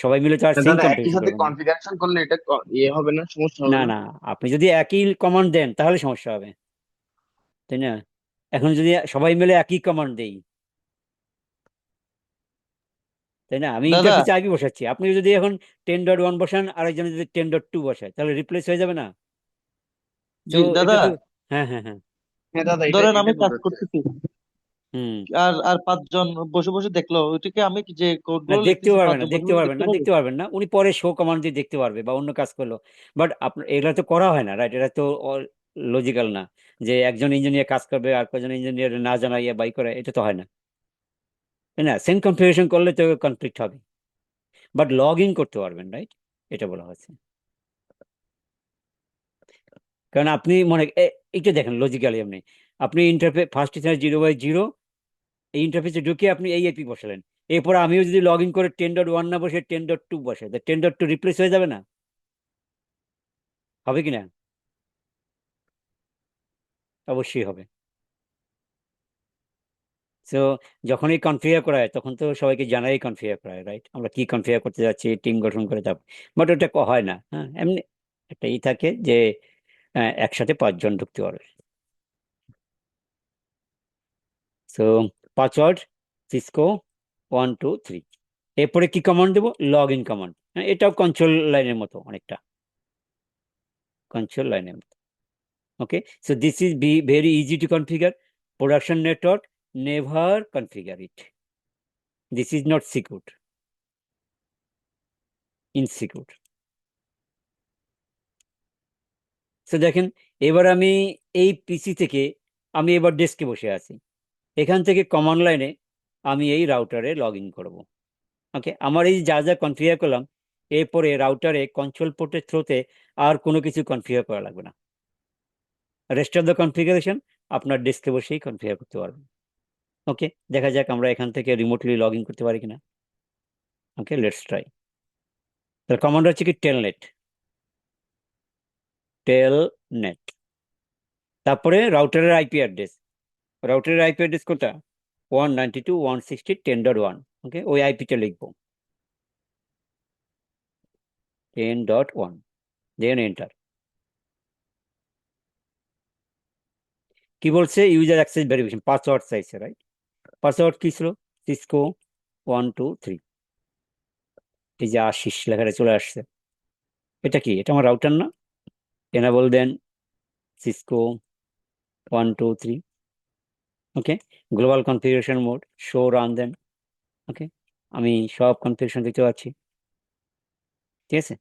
সবাই মিলে তো আর সেম দাদা একই কনফিগারেশন সাথে করবেন না। কনফিগারেশন করলে এটা ইয়ে হবে না, সমস্যা হবে না না? না, আপনি যদি একই কমান্ড দেন তাহলে সমস্যা হবে, তাই না? এখন যদি সবাই মিলে একই কমান্ড দেই, তাই না? আমি দাদা, ইন্টারফেসে আইপি বসাচ্ছি, আপনি যদি এখন 10.1 বসান, আরেকজন যদি 10.2 বসায়, তাহলে রিপ্লেস হয়ে যাবে না? তো জি এটা দাদা, তো, হ্যাঁ হ্যাঁ হ্যাঁ। হ্যাঁ দাদা, এটা ধরেন এটা আমি কাজ বোঝাচ্ছে। করতেছি, হুম। আর আর 5 জন বসে বসে দেখলো, ওইটাকে আমি যে কোড না, গুলো দেখতেও লিখতেছি পারবে না, 5 জন বসে দেখতে বসে পারবেন দেখতে না, পাবে। দেখতে পারবেন না, উনি পরে শো কমান্ড দিয়ে দেখতে পারবে বা অন্য কাজ করলো। বাট আপনার এগুলা তো করা হয় না, রাইট? এটা তো লজিক্যাল না যে একজন ইঞ্জিনিয়ার কাজ করবে আর কজন ইঞ্জিনিয়ার না জানাইয়া বাই করে, এটা তো হয় না, তাই না? সেম কনফিগারেশন করলে তো কনফ্লিক্ট হবে, বাট লগ ইন করতে পারবেন, রাইট? এটা বলা হচ্ছে। কারণ আপনি এটা দেখেন লজিক্যালি, আপনি ইন্টারফেস ফার্স্ট 0/0, এই ইন্টারফেসে ঢুকে আপনি এই আইপি বসালেন, এরপর আমিও যদি লগ ইন করে 10.1 না বসে 10.2 বসে, 10.2 রিপ্লেস হয়ে যাবে না? হবে কিনা? অবশ্যই হবে। সো যখনই কনফিগার করা হয় তখন তো সবাইকে জানাই কনফিগার করা হয়, রাইট? আমরা কি কনফিগার করতে যাচ্ছি, টিম গঠন করে যাব। বাট ওটা হয় না, হ্যাঁ, এমনি একটা থাকে যে একসাথে 5 জন ঢুকতে পারবে। সো পাসওয়ার্ড সিসকো 1 2 3, এরপরে কি কমান্ড দেবো, লগ ইন কমান্ড। এটাও কন্ট্রোল লাইনের মতো অনেকটা, কন্ট্রোল লাইনের মতো। Okay, so this is very easy to configure. Production network, never configure it, this is not secure, insecure. তো দেখেন, এবার আমি এই পিসি থেকে আমি এবার ডেস্কে বসে আছি, এখান থেকে কমান্ড লাইনে আমি এই রাউটারে লগ ইন করবো। ওকে, আমার এই যা যা কনফিগার করলাম, এরপরে রাউটারে কন্ট্রোল পোর্টের থ্রুতে আর কোনো কিছু কনফিগার করা লাগবে না। রেস্ট অফ দ্য কনফিগারেশন আপনার ডেস্কে বসেই কনফিগার করতে পারবেন। ওকে, দেখা যাক আমরা এখান থেকে রিমোটলি লগ ইন করতে পারি কিনা। ওকে, লেটস ট্রাই। তার কমান্ড হচ্ছে কি টেলনেট, টেলনেট। তারপরে রাউটারের আইপি অ্যাড্রেস, রাউটারের আইপি অ্যাড্রেস কোনটা, 192.168.10.1। ওকে, ওই আইপিটা লিখবো 10.1, দেন এন্টার। কি বলছে, ইউজার অ্যাক্সেস ভেরিফিকেশন, পাসওয়ার্ড চাইছে, রাইট? পাসওয়ার্ড কি ছিল, সিসকো 1 2 3। এই যে আশিস লেখাটা চলে আসছে, এটা কি, এটা আমার রাউটার না? Enable then Cisco 1 2 3। Okay, global configuration mode, show run then. Okay, আমি সব কনফিগারেশন দেখতে পাচ্ছি, ঠিক আছে।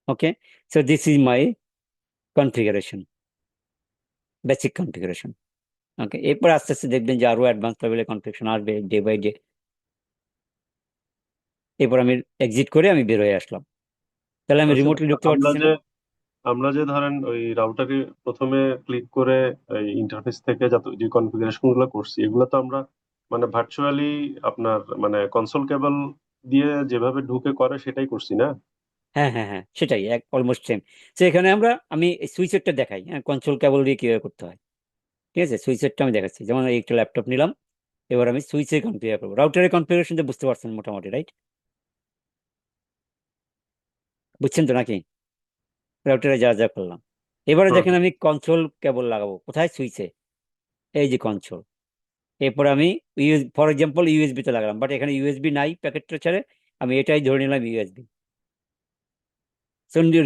Okay, so this is my configuration, basic configuration. Okay, এরপর আস্তে আস্তে দেখবেন যে আরো অ্যাডভান্স লেভেলের কনফিগারেশন আসবে ডে বাই ডে। এরপর আমি এক্সিট করে আমি বের হয়ে আসলাম, তাহলে আমি আচ্ছা, রিমোটলি ঢুকতে আমরা পারতেছি যে না। আমরা যে ধরেন ওই রাউটারে প্রথমে ক্লিক করে এই ইন্টারফেস থেকে যত যে কনফিগারেশন গুলো করছি, এগুলো তো আমরা মানে ভার্চুয়ালি আপনার মানে কনসোল কেবল দিয়ে যেভাবে ঢুকে করে সেটাই করছি না? হ্যাঁ হ্যাঁ হ্যাঁ, সেটাই অলমোস্ট সেম। তো এখানে আমি সুইচেরটা দেখাই, হ্যাঁ, কন্ট্রোল কেবল দিয়ে কিভাবে করতে হয়। ঠিক আছে, সুইচেরটা আমি দেখাচ্ছি, যেমন এই একটা ল্যাপটপ নিলাম, এবার আমি সুইচে কনফিগার করবো। রাউটারের কনফিগারেশন বুঝতে পারছেন মোটামুটি, রাইট? বুঝছেন তো নাকি, রাউটারে যা যা করলাম। এবারে হুম দেখেন আমি কন্ট্রোল কেবল লাগাবো কোথায়, সুইচে, এই যে কন্ট্রোল। এরপর আমি ফর এক্সাম্পল ইউএসবি তে লাগালাম, বাট এখানে ইউএসবি নাই প্যাকেটটা ছেড়ে, আমি এটাই ধরে নিলাম ইউএসবি।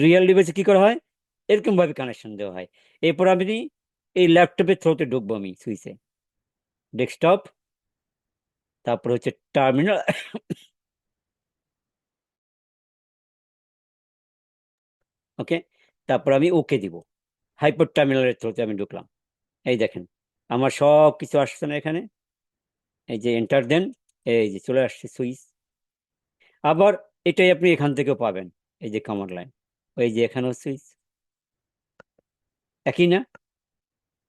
রিয়েল ডিভাইসে কি করা হয়, এরকম ভাবে কানেকশন দেওয়া হয়। এরপর আমি এই ল্যাপটপের থ্রোতে ঢুকবো আমি সুইচে, ডেস্কটপ, তারপর হচ্ছে টার্মিনাল, ওকে, তারপর আমি ওকে দিব, হাইপার টার্মিনালের থ্রুতে আমি ঢুকলাম। এই দেখেন আমার সব কিছু আসছে না এখানে, এই যে এন্টার দেন, এই যে চলে আসছে সুইচ। আবার এটাই আপনি এখান থেকেও পাবেন, এই যে কমান্ড লাইন, ওই যে এখানেও সুইচ, একই না?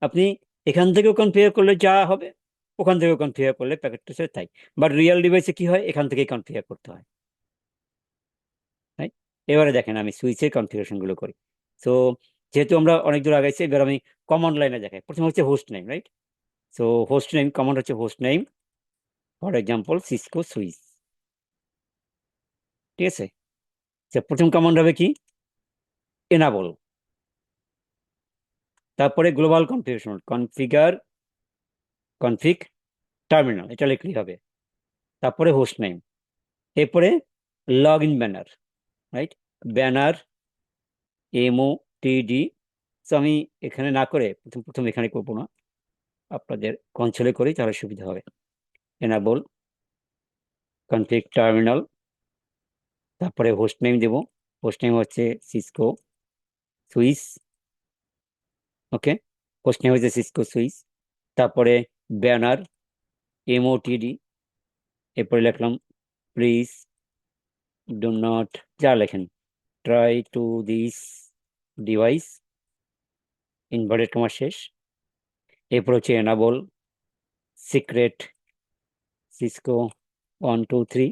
আপনি এখান থেকেও কনফিগার করলে যা হবে, ওখান থেকেও কনফিগার করলে প্যাকেটটা সে তাই। বাট রিয়েল ডিভাইসে কি হয়, এখান থেকেই কনফিগার করতে হয়। রাইট? এবারে দেখেন আমি সুইচের কনফিগারেশন গুলো করি। সো যেহেতু আমরা অনেক দূর আগাইছি, এবার আমি কমান্ড লাইনে দেখাই। প্রথম হচ্ছে host name, right? So host name command হচ্ছে host name, for example Cisco switch. ঠিক আছে, প্রথম কমান্ড হবে কি, এনাবল। তারপরে গ্লোবাল কনফিগারেশন, কনফিগ টার্মিনাল, এটা লিখলেই হবে। তারপরে হোস্ট নেম, এরপরে log in banner, right? Banner MOTD। তো আমি এখানে না করে প্রথম এখানে করবো না, আপনাদের কনসোলে করি তাহলে সুবিধা হবে। এনাবল কনফিগ টার্মিনাল, তারপরে হোস্ট নেম দেবো, হোস্ট নেম হচ্ছে সিসকো সুইচ। ওকে, হোস্ট নেম হচ্ছে সিসকো সুইচ। তারপরে ব্যানার MOTD, এরপরে লিখলাম প্লিজ ডু নট, যা লেখেন, try to this device, inverted comma শেষ। এরপর হচ্ছে এনাবল সিক্রেট সিসকো 1 2 3।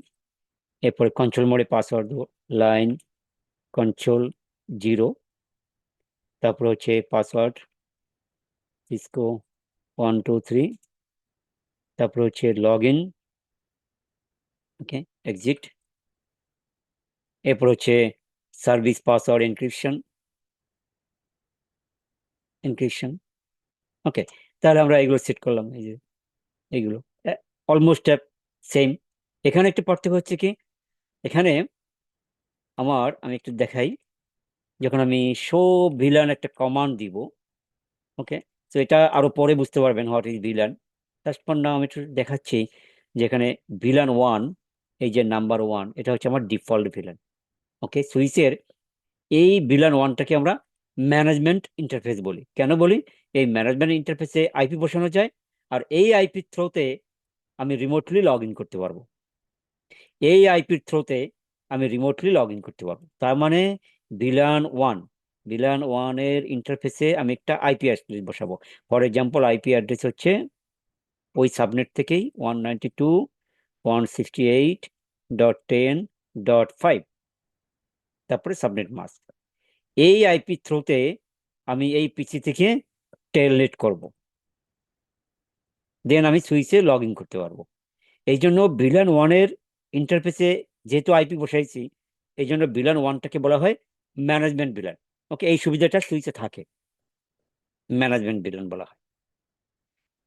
এরপরে কন্ট্রোল মোডে পাসওয়ার্ড দেবো, লাইন কন্ট্রোল 0। তারপর হচ্ছে পাসওয়ার্ড সিসকো 1 2 3। তারপর হচ্ছে লগ ইন, ওকে, এক্সিট। এরপর হচ্ছে সার্ভিস পাসওয়ার্ড এনক্রিপশন। ওকে, তাহলে আমরা এগুলো সেট করলাম, এই যে এইগুলো অলমোস্ট সেম। এখানে একটা পার্থক্য হচ্ছে কি, এখানে আমি একটু দেখাই, যখন আমি শো ভিলান একটা কমান্ড দিব, ওকে, তো এটা আরো পরে বুঝতে পারবেন হোয়াট ইজ ভিলান। তারপর না আমি একটু দেখাচ্ছি যে এখানে ভিলান 1, এই যে নাম্বার 1, এটা হচ্ছে আমার ডিফল্ট ভিলান। ওকে, সুইচের এই ভিলান 1টাকে আমরা ম্যানেজমেন্ট ইন্টারফেস বলি। কেন বলি, এই ম্যানেজমেন্ট ইন্টারফেসে আইপি বসানো যায়, আর এই আইপি থ্রোতে আমি রিমোটলি লগ ইন করতে পারবো। এই আইপির থ্রোতে আমি রিমোটলি লগ ইন করতে পারবো। তার মানে ভিলান 1 এর ইন্টারফেসে আমি একটা আইপি অ্যাড্রেস বসাবো। ফর এক্সাম্পল আইপি অ্যাড্রেস হচ্ছে ওই সাবনেট থেকেই 192.168.10.5, তারপরে সাবনেট মাস্ক। এই আইপি থ্রোতে আমি এই পিসি থেকে টেলনেট করব, দেন আমি সুইচে লগ ইন করতে পারবো। এই জন্য ভিলান 1 এর ইন্টারফেসে যেহেতু আইপি বসাইছি, এই জন্য ভিলান 1টাকে বলা হয় ম্যানেজমেন্ট ভিলান। ওকে, এই সুবিধাটা সুইচে থাকে, ম্যানেজমেন্ট ভিলান বলা হয়।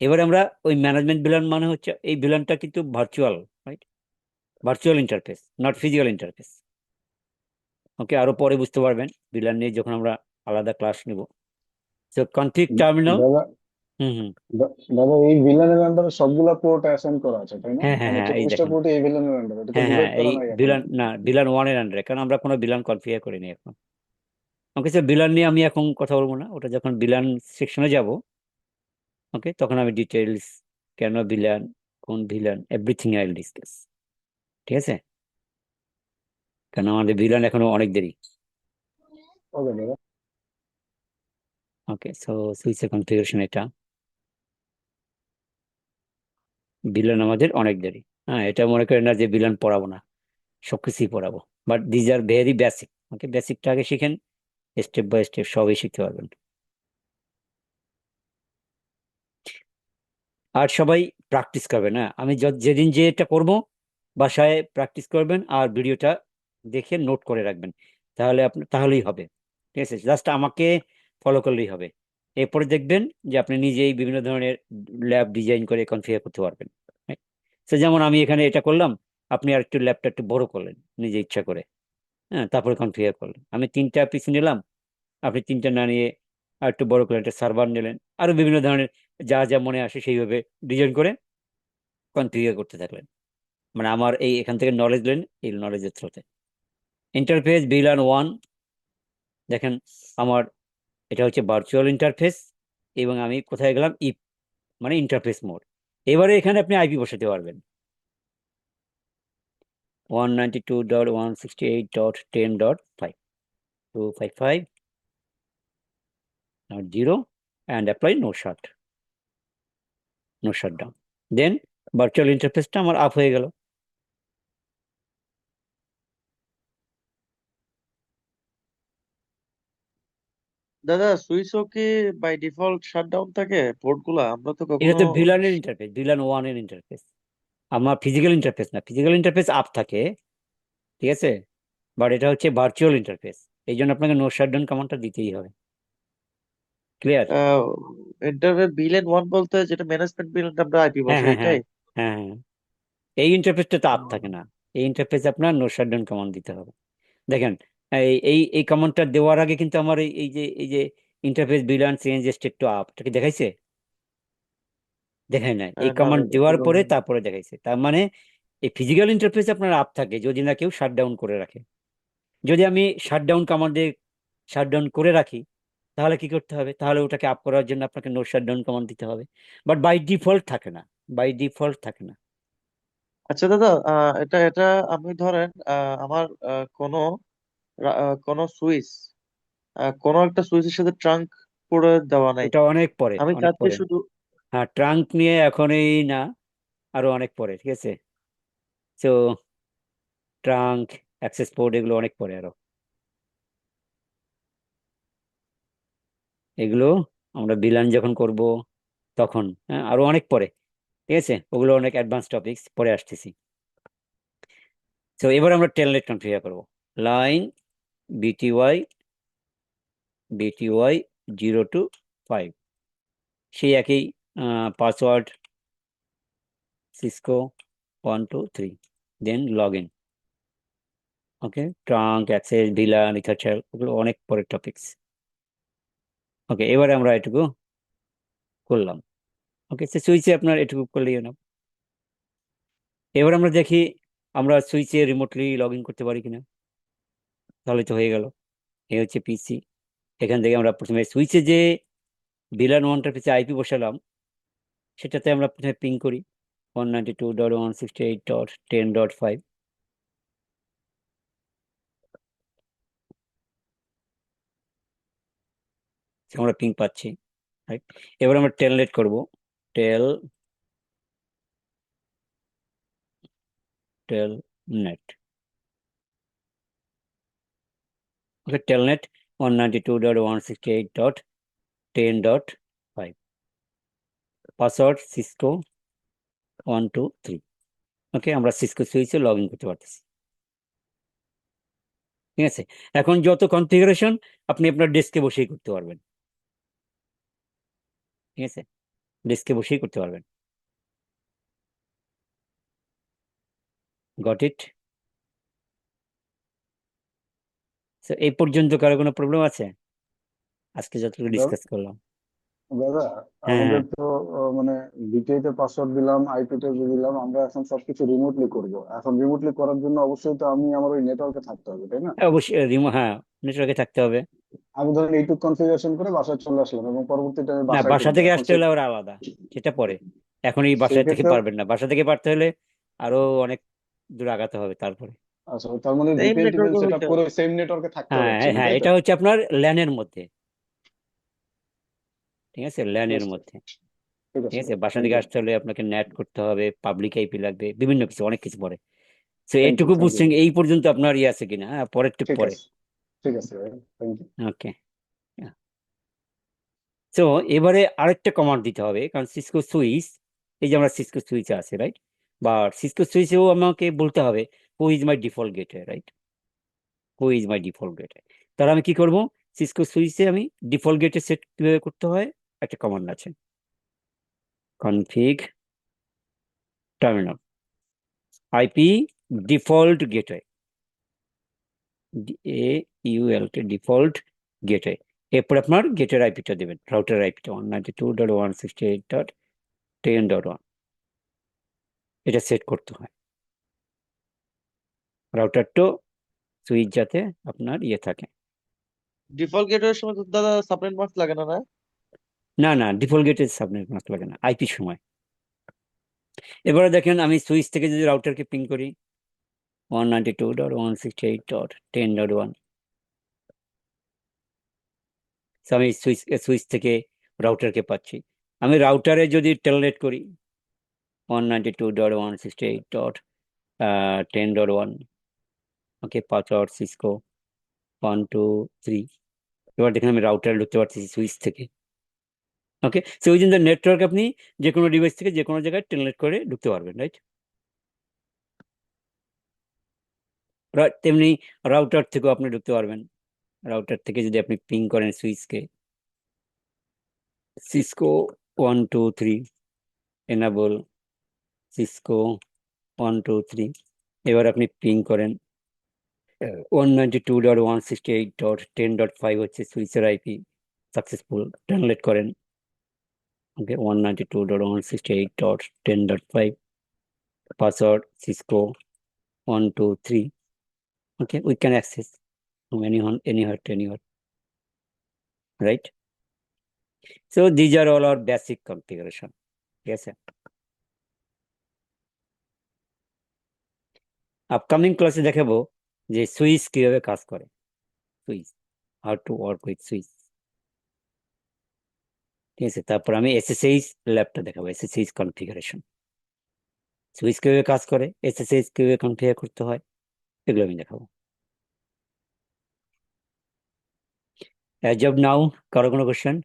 এবার আমরা ওই ম্যানেজমেন্ট ভিলান মানে হচ্ছে এই ভিলানটা কিন্তু virtual, right? Virtual interface, not physical interface. Okay, আরো পরে বুঝতে পারবেন ভিলান নিয়ে যখন আমরা আলাদা ক্লাস নিব। So config terminal. দাদা হুম। দাদা এই ভিলেনের আন্ডারে সবগুলা পোর্ট অ্যাসাইন করা আছে তাই না? হ্যাঁ, মানে এই 24টা দেখেন, পোর্ট এই ভিলেনের আন্ডারে, এটা তো হ্যাঁ ডিভাইড এই করা নাই এখনো। ভিলান 1 এর আন্ডারে, কারণ আমরা কোনো ভিলান কনফিগার করিনি এখন। ওকে, স্যার ভিলান নিয়ে আমি এখন কথা বলবো না, ওটা যখন ভিলান সেকশনে যাব, ওকে, তখন আমি ডিটেলস, কেন ভিলান, কোন villain, everything I will discuss. ঠিক আছে, কারণ আমাদের ভিলান এখনো অনেক দেরি। ওকে দাদা। ওকে, সো সুইচের কনফিগারেশন এটা, ভিলান আমাদের অনেক দেরি। হ্যাঁ, এটা মনে করেন না যে ভিলান পড়াবো না, সবকিছুই পড়াবো, but these are very basic. Okay, বেসিকটা আগে শিখেন, স্টেপ বাই স্টেপ সবই শিখতে পারবেন। আর সবাই প্র্যাকটিস করবেন। হ্যাঁ, আমি যেদিন যে এটা করবো, বাসায় প্র্যাকটিস করবেন আর ভিডিওটা দেখে নোট করে রাখবেন, তাহলেই হবে। ঠিক আছে, জাস্ট আমাকে ফলো করলেই হবে। এরপরে দেখবেন যে আপনি নিজেই বিভিন্ন ধরনের ল্যাব ডিজাইন করে কনফিগার করতে পারবেন। তো যেমন আমি এখানে এটা করলাম, আপনি আর একটু ল্যাবটা একটু বড় করলেন নিজে ইচ্ছা করে, হ্যাঁ, তারপরে কনফিগার করলেন। আমি 3টা পিস নিলাম, আপনি 3টা না নিয়ে আর একটু বড় করে একটা সার্ভার নিলেন, আরো বিভিন্ন ধরনের যা যা মনে আসে সেইভাবে ডিজাইন করে কনফিগার করতে থাকলেন। মানে আমার এখান থেকে নলেজ নেন, এই নলেজের থ্রুতে। ইন্টারফেস ভিলান 1, দেখেন আমার এটা হচ্ছে ভার্চুয়াল ইন্টারফেস, এবং আমি কোথায় গেলাম, ইপ মানে ইন্টারফেস মোড। এবারে এখানে আপনি আইপি বসাতে পারবেন 192.168.10.5 255.0 and apply no shutdown. Then virtual ইন্টারফেসটা আমার আপ হয়ে গেল। দাদা সুইচও কি বাই ডিফল্ট শাটডাউন থাকে পোর্ট গুলা? আমরা তো এটা কখনো তো ভিলানের ইন্টারফেস, ভিলান 1 এর ইন্টারফেস, আমার ফিজিক্যাল ইন্টারফেস না। ফিজিক্যাল ইন্টারফেস আপ থাকে, ঠিক আছে, বাট এটা হচ্ছে ভার্চুয়াল ইন্টারফেস, এই জন্য আপনাকে নো শাটডাউন কমান্ডটা দিতেই হবে। ক্লিয়ার? ইন্টারফেস বিলেন ওয়ান বলতে যেটা ম্যানেজমেন্ট বিলেন আমরা আইপি হ্যাঁ বসাই, হ্যাঁ হ্যাঁ এটাই? হ্যাঁ হ্যাঁ, এই ইন্টারফেসটা তো আপ থাকে না, এই ইন্টারফেস আপনার নো শাটডাউন কমান্ড দিতে হবে। দেখেন এই এই এই কমান্ডটা দেওয়ার আগে কিন্তু আমার এই যে interface VLAN change state to up, এটা কি দেখাইছে? দেখায় নাই, এই না কমান্ড দাদা দেওয়ার পুরো পরে তারপরে দেখাইছে। তার মানে এই ফিজিক্যাল ইন্টারফেস আপনার আপ থাকে যদি না কেউ শাটডাউন করে রাখে। যদি আমি শাটডাউন কমান্ডে শাটডাউন করে রাখি, তাহলে কি করতে হবে? তাহলে ওটাকে আপ করার জন্য আপনাকে নো শাটডাউন কমান্ড দিতে হবে, বাট বাই ডিফল্ট থাকে না, বাই ডিফল্ট থাকে না। আচ্ছা দাদা, এটা এটা আমি ধরেন আমার কোনো সুইচ, কোনো একটা সুইচের সাথে ট্রাঙ্ক করে দেওয়া নাই। ওটা অনেক পরে, আমি অনেক চাচ্ছি পরে। শুধু হ্যাঁ, ট্রাঙ্ক নিয়ে এখনই না, আরো অনেক পরে, ঠিক আছে। তো ট্রাঙ্ক, অ্যাক্সেস পোর্ট এগুলো অনেক পরে আরো, এগুলো আমরা বিলান যখন করব তখন, হ্যাঁ, আরো অনেক পরে, ঠিক আছে, ওগুলো অনেক অ্যাডভান্স টপিকস, পরে আসতেছি। তো এবার আমরা টেলনেট কনফিগার করব। লাইন বিটিওয়াই বিটিওয়াই 0 to 5, সেই একই password Cisco 1 2 3, then log in. Okay, trunk, access, VLAN, EtherChannel ওগুলো অনেক পরের টপিকস। ওকে, এবারে আমরা এটুকু করলাম। ওকে, সে সুইচে আপনার এটুকু করলেই না। এবার আমরা দেখি আমরা সুইচে রিমোটলি লগ ইন করতে পারি কিনা। তাহলে তো হয়ে গেল, এই হচ্ছে পিসি। এখান থেকে আমরা প্রথমে সুইচে যে ভিলান ওয়ানটার পিছিয়ে আইপি বসালাম, সেটাতে আমরা প্রথমে পিং করি 192.168.10.5। আমরা পিং পাচ্ছি, রাইট? এবার আমরা টেলনেট করব, টেল টেলনেট। ওকে, টেলনেট 192.168.10.5, পাসওয়ার্ড সিসকো 1 2 3। ওকে, আমরা সিসকো সুইচে লগ ইন করতে পারতেছি, ঠিক আছে। এখন যত কনফিগারেশন আপনি আপনার ডেস্কে বসেই করতে পারবেন, ঠিক আছে, ডেস্কে বসেই করতে পারবেন। Got it? এই পর্যন্ত কারো কোনো প্রবলেম আছে আজকে যতটুকু ডিসকাস করলাম? দাদা, হ্যাঁ আমাদের হ্যাঁ, তো মানে বিটিআই তে পাসওয়ার্ড দিলাম, আইপি তে দিলাম, আমরা এখন সবকিছু রিমোটলি করব। এখন রিমোটলি করার জন্য অবশ্যই তো আমি আমার ওই নেটওয়ার্কে থাকতে হবে, তাই না? অবশ্যই হ্যাঁ, নেটওয়ার্কে থাকতে হবে। আমি ধরেন এইটুক কনফিগারেশন করে বাসায় চলে আসলাম এবং পরবর্তীতে আমি না, বাসায় বাসা ঢুকবো থেকে এখন আসতে সেই হলে আবার আলাদা, সেটা পরে। এখন এই সেই বাসা থেকে ক্ষেত্রে পারবেন না, বাসা থেকে পারতে হলে আরো অনেক দূর আগাতে হবে তারপরে। আচ্ছা, তার মানে সেম ভিপিএন টিপিএন নেটওয়ার্কে সেট আপ হইতে করে হবে। সেম নেটওয়ার্কে থাকতে হবে হ্যাঁ হ্যাঁ অ্যাকচুয়ালি, হ্যাঁ, তাই তো? এটা হচ্ছে আপনার ল্যানের মধ্যে, ঠিক আছে, ল্যানের বুঝতে মধ্যে, পারছি। ঠিক ঠিক আছে আছে। ভাই, বাসা থ্যাংক থেকে ইউ। আসতে হলে আপনাকে নেট করতে হবে, পাবলিক আইপি লাগবে, বিভিন্ন কিছু, অনেক কিছু পরে। তো থ্যাংক ইউ, এইটুকু থ্যাংক ইউ। বুঝছেন, এই পর্যন্ত আপনার ইয়ে আছে কিনা? হ্যাঁ, পরের টুক ঠিক পরে। আছে, ঠিক আছে ভাই, থ্যাংক ইউ। ওকে, তো এবারে আরেকটা কমান্ড দিতে হবে, কারণ সিসকো সুইচ, এই যে আমরা সিসকো সুইচে আছে, রাইট, বা সিসকো সুইচেও আমাকে বলতে হবে who is my default gateway, right, who is my default gateway. তাহলে আমি কি করব? সিসকো সুইচে আমি ডিফল্ট গেটে সেট কিভাবে করতে হয়, একটা কমান্ড আছে, config terminal IP default gateway, AULT default gateway. এরপর আপনার গেটের আইপিটা দেবেন, রাউটার আইপিটা 192.168.10.1, এটা সেট করতে হয়। রাউটার তো সুইচ যাতে আপনার ইয়ে থাকে, ডিফল্ট গেটওয়ের সময় তো দাদা সাবনেট মাস্ক লাগে না, না? না না, ডিফল্ট গেটে সাবনেট মাস্ক লাগে না আইপির সময়। এবারে দেখেন আমি সুইচ থেকে যদি রাউটারকে পিং করি 192.168.10.1, আমি সুইচ থেকে রাউটারকে পাচ্ছি। আমি রাউটারে যদি টেলনেট করি 192.168.10.1, ওকে, পাসওয়ার্ড সিসকো 123। এবার দেখেন আমি রাউটারে ঢুকতে পারছি সুইচ থেকে। ওকে, সো উইদিন দ্য নেটওয়ার্ক আপনি যে কোনো ডিভাইস থেকে যে কোনো জায়গায় টেলনেট করে ঢুকতে পারবেন, রাইট? তেমনি রাউটার থেকেও আপনি ঢুকতে পারবেন। রাউটার থেকে যদি আপনি পিং করেন সুইচকে সিসকো 123, এনাবল সিসকো 123, এবার আপনি পিং করেন 192.168.10.5 হচ্ছে সুইচের আইপি, সাকসেসফুল টেলনেট করেন। ওকে, 192.168.10.5, password Cisco 123। Okay, we can access from anywhere to anywhere, right? So these are all our basic configuration. Yes, sir. Upcoming class দেখাবো যে সুইচ কিভাবে কাজ করে, switch, how to work with switch. ঠিক আছে, তারপর আমি এসএসএইচ ল্যাবটা দেখাবো, এসএসএইচ কনফিগারেশন, সুইচ কিভাবে কাজ করে, এসএসএইচ কিভাবে কনফিগার করতে হয়, এগুলো আমি দেখাবো। As of now, কারো কোনো কোশ্চেন?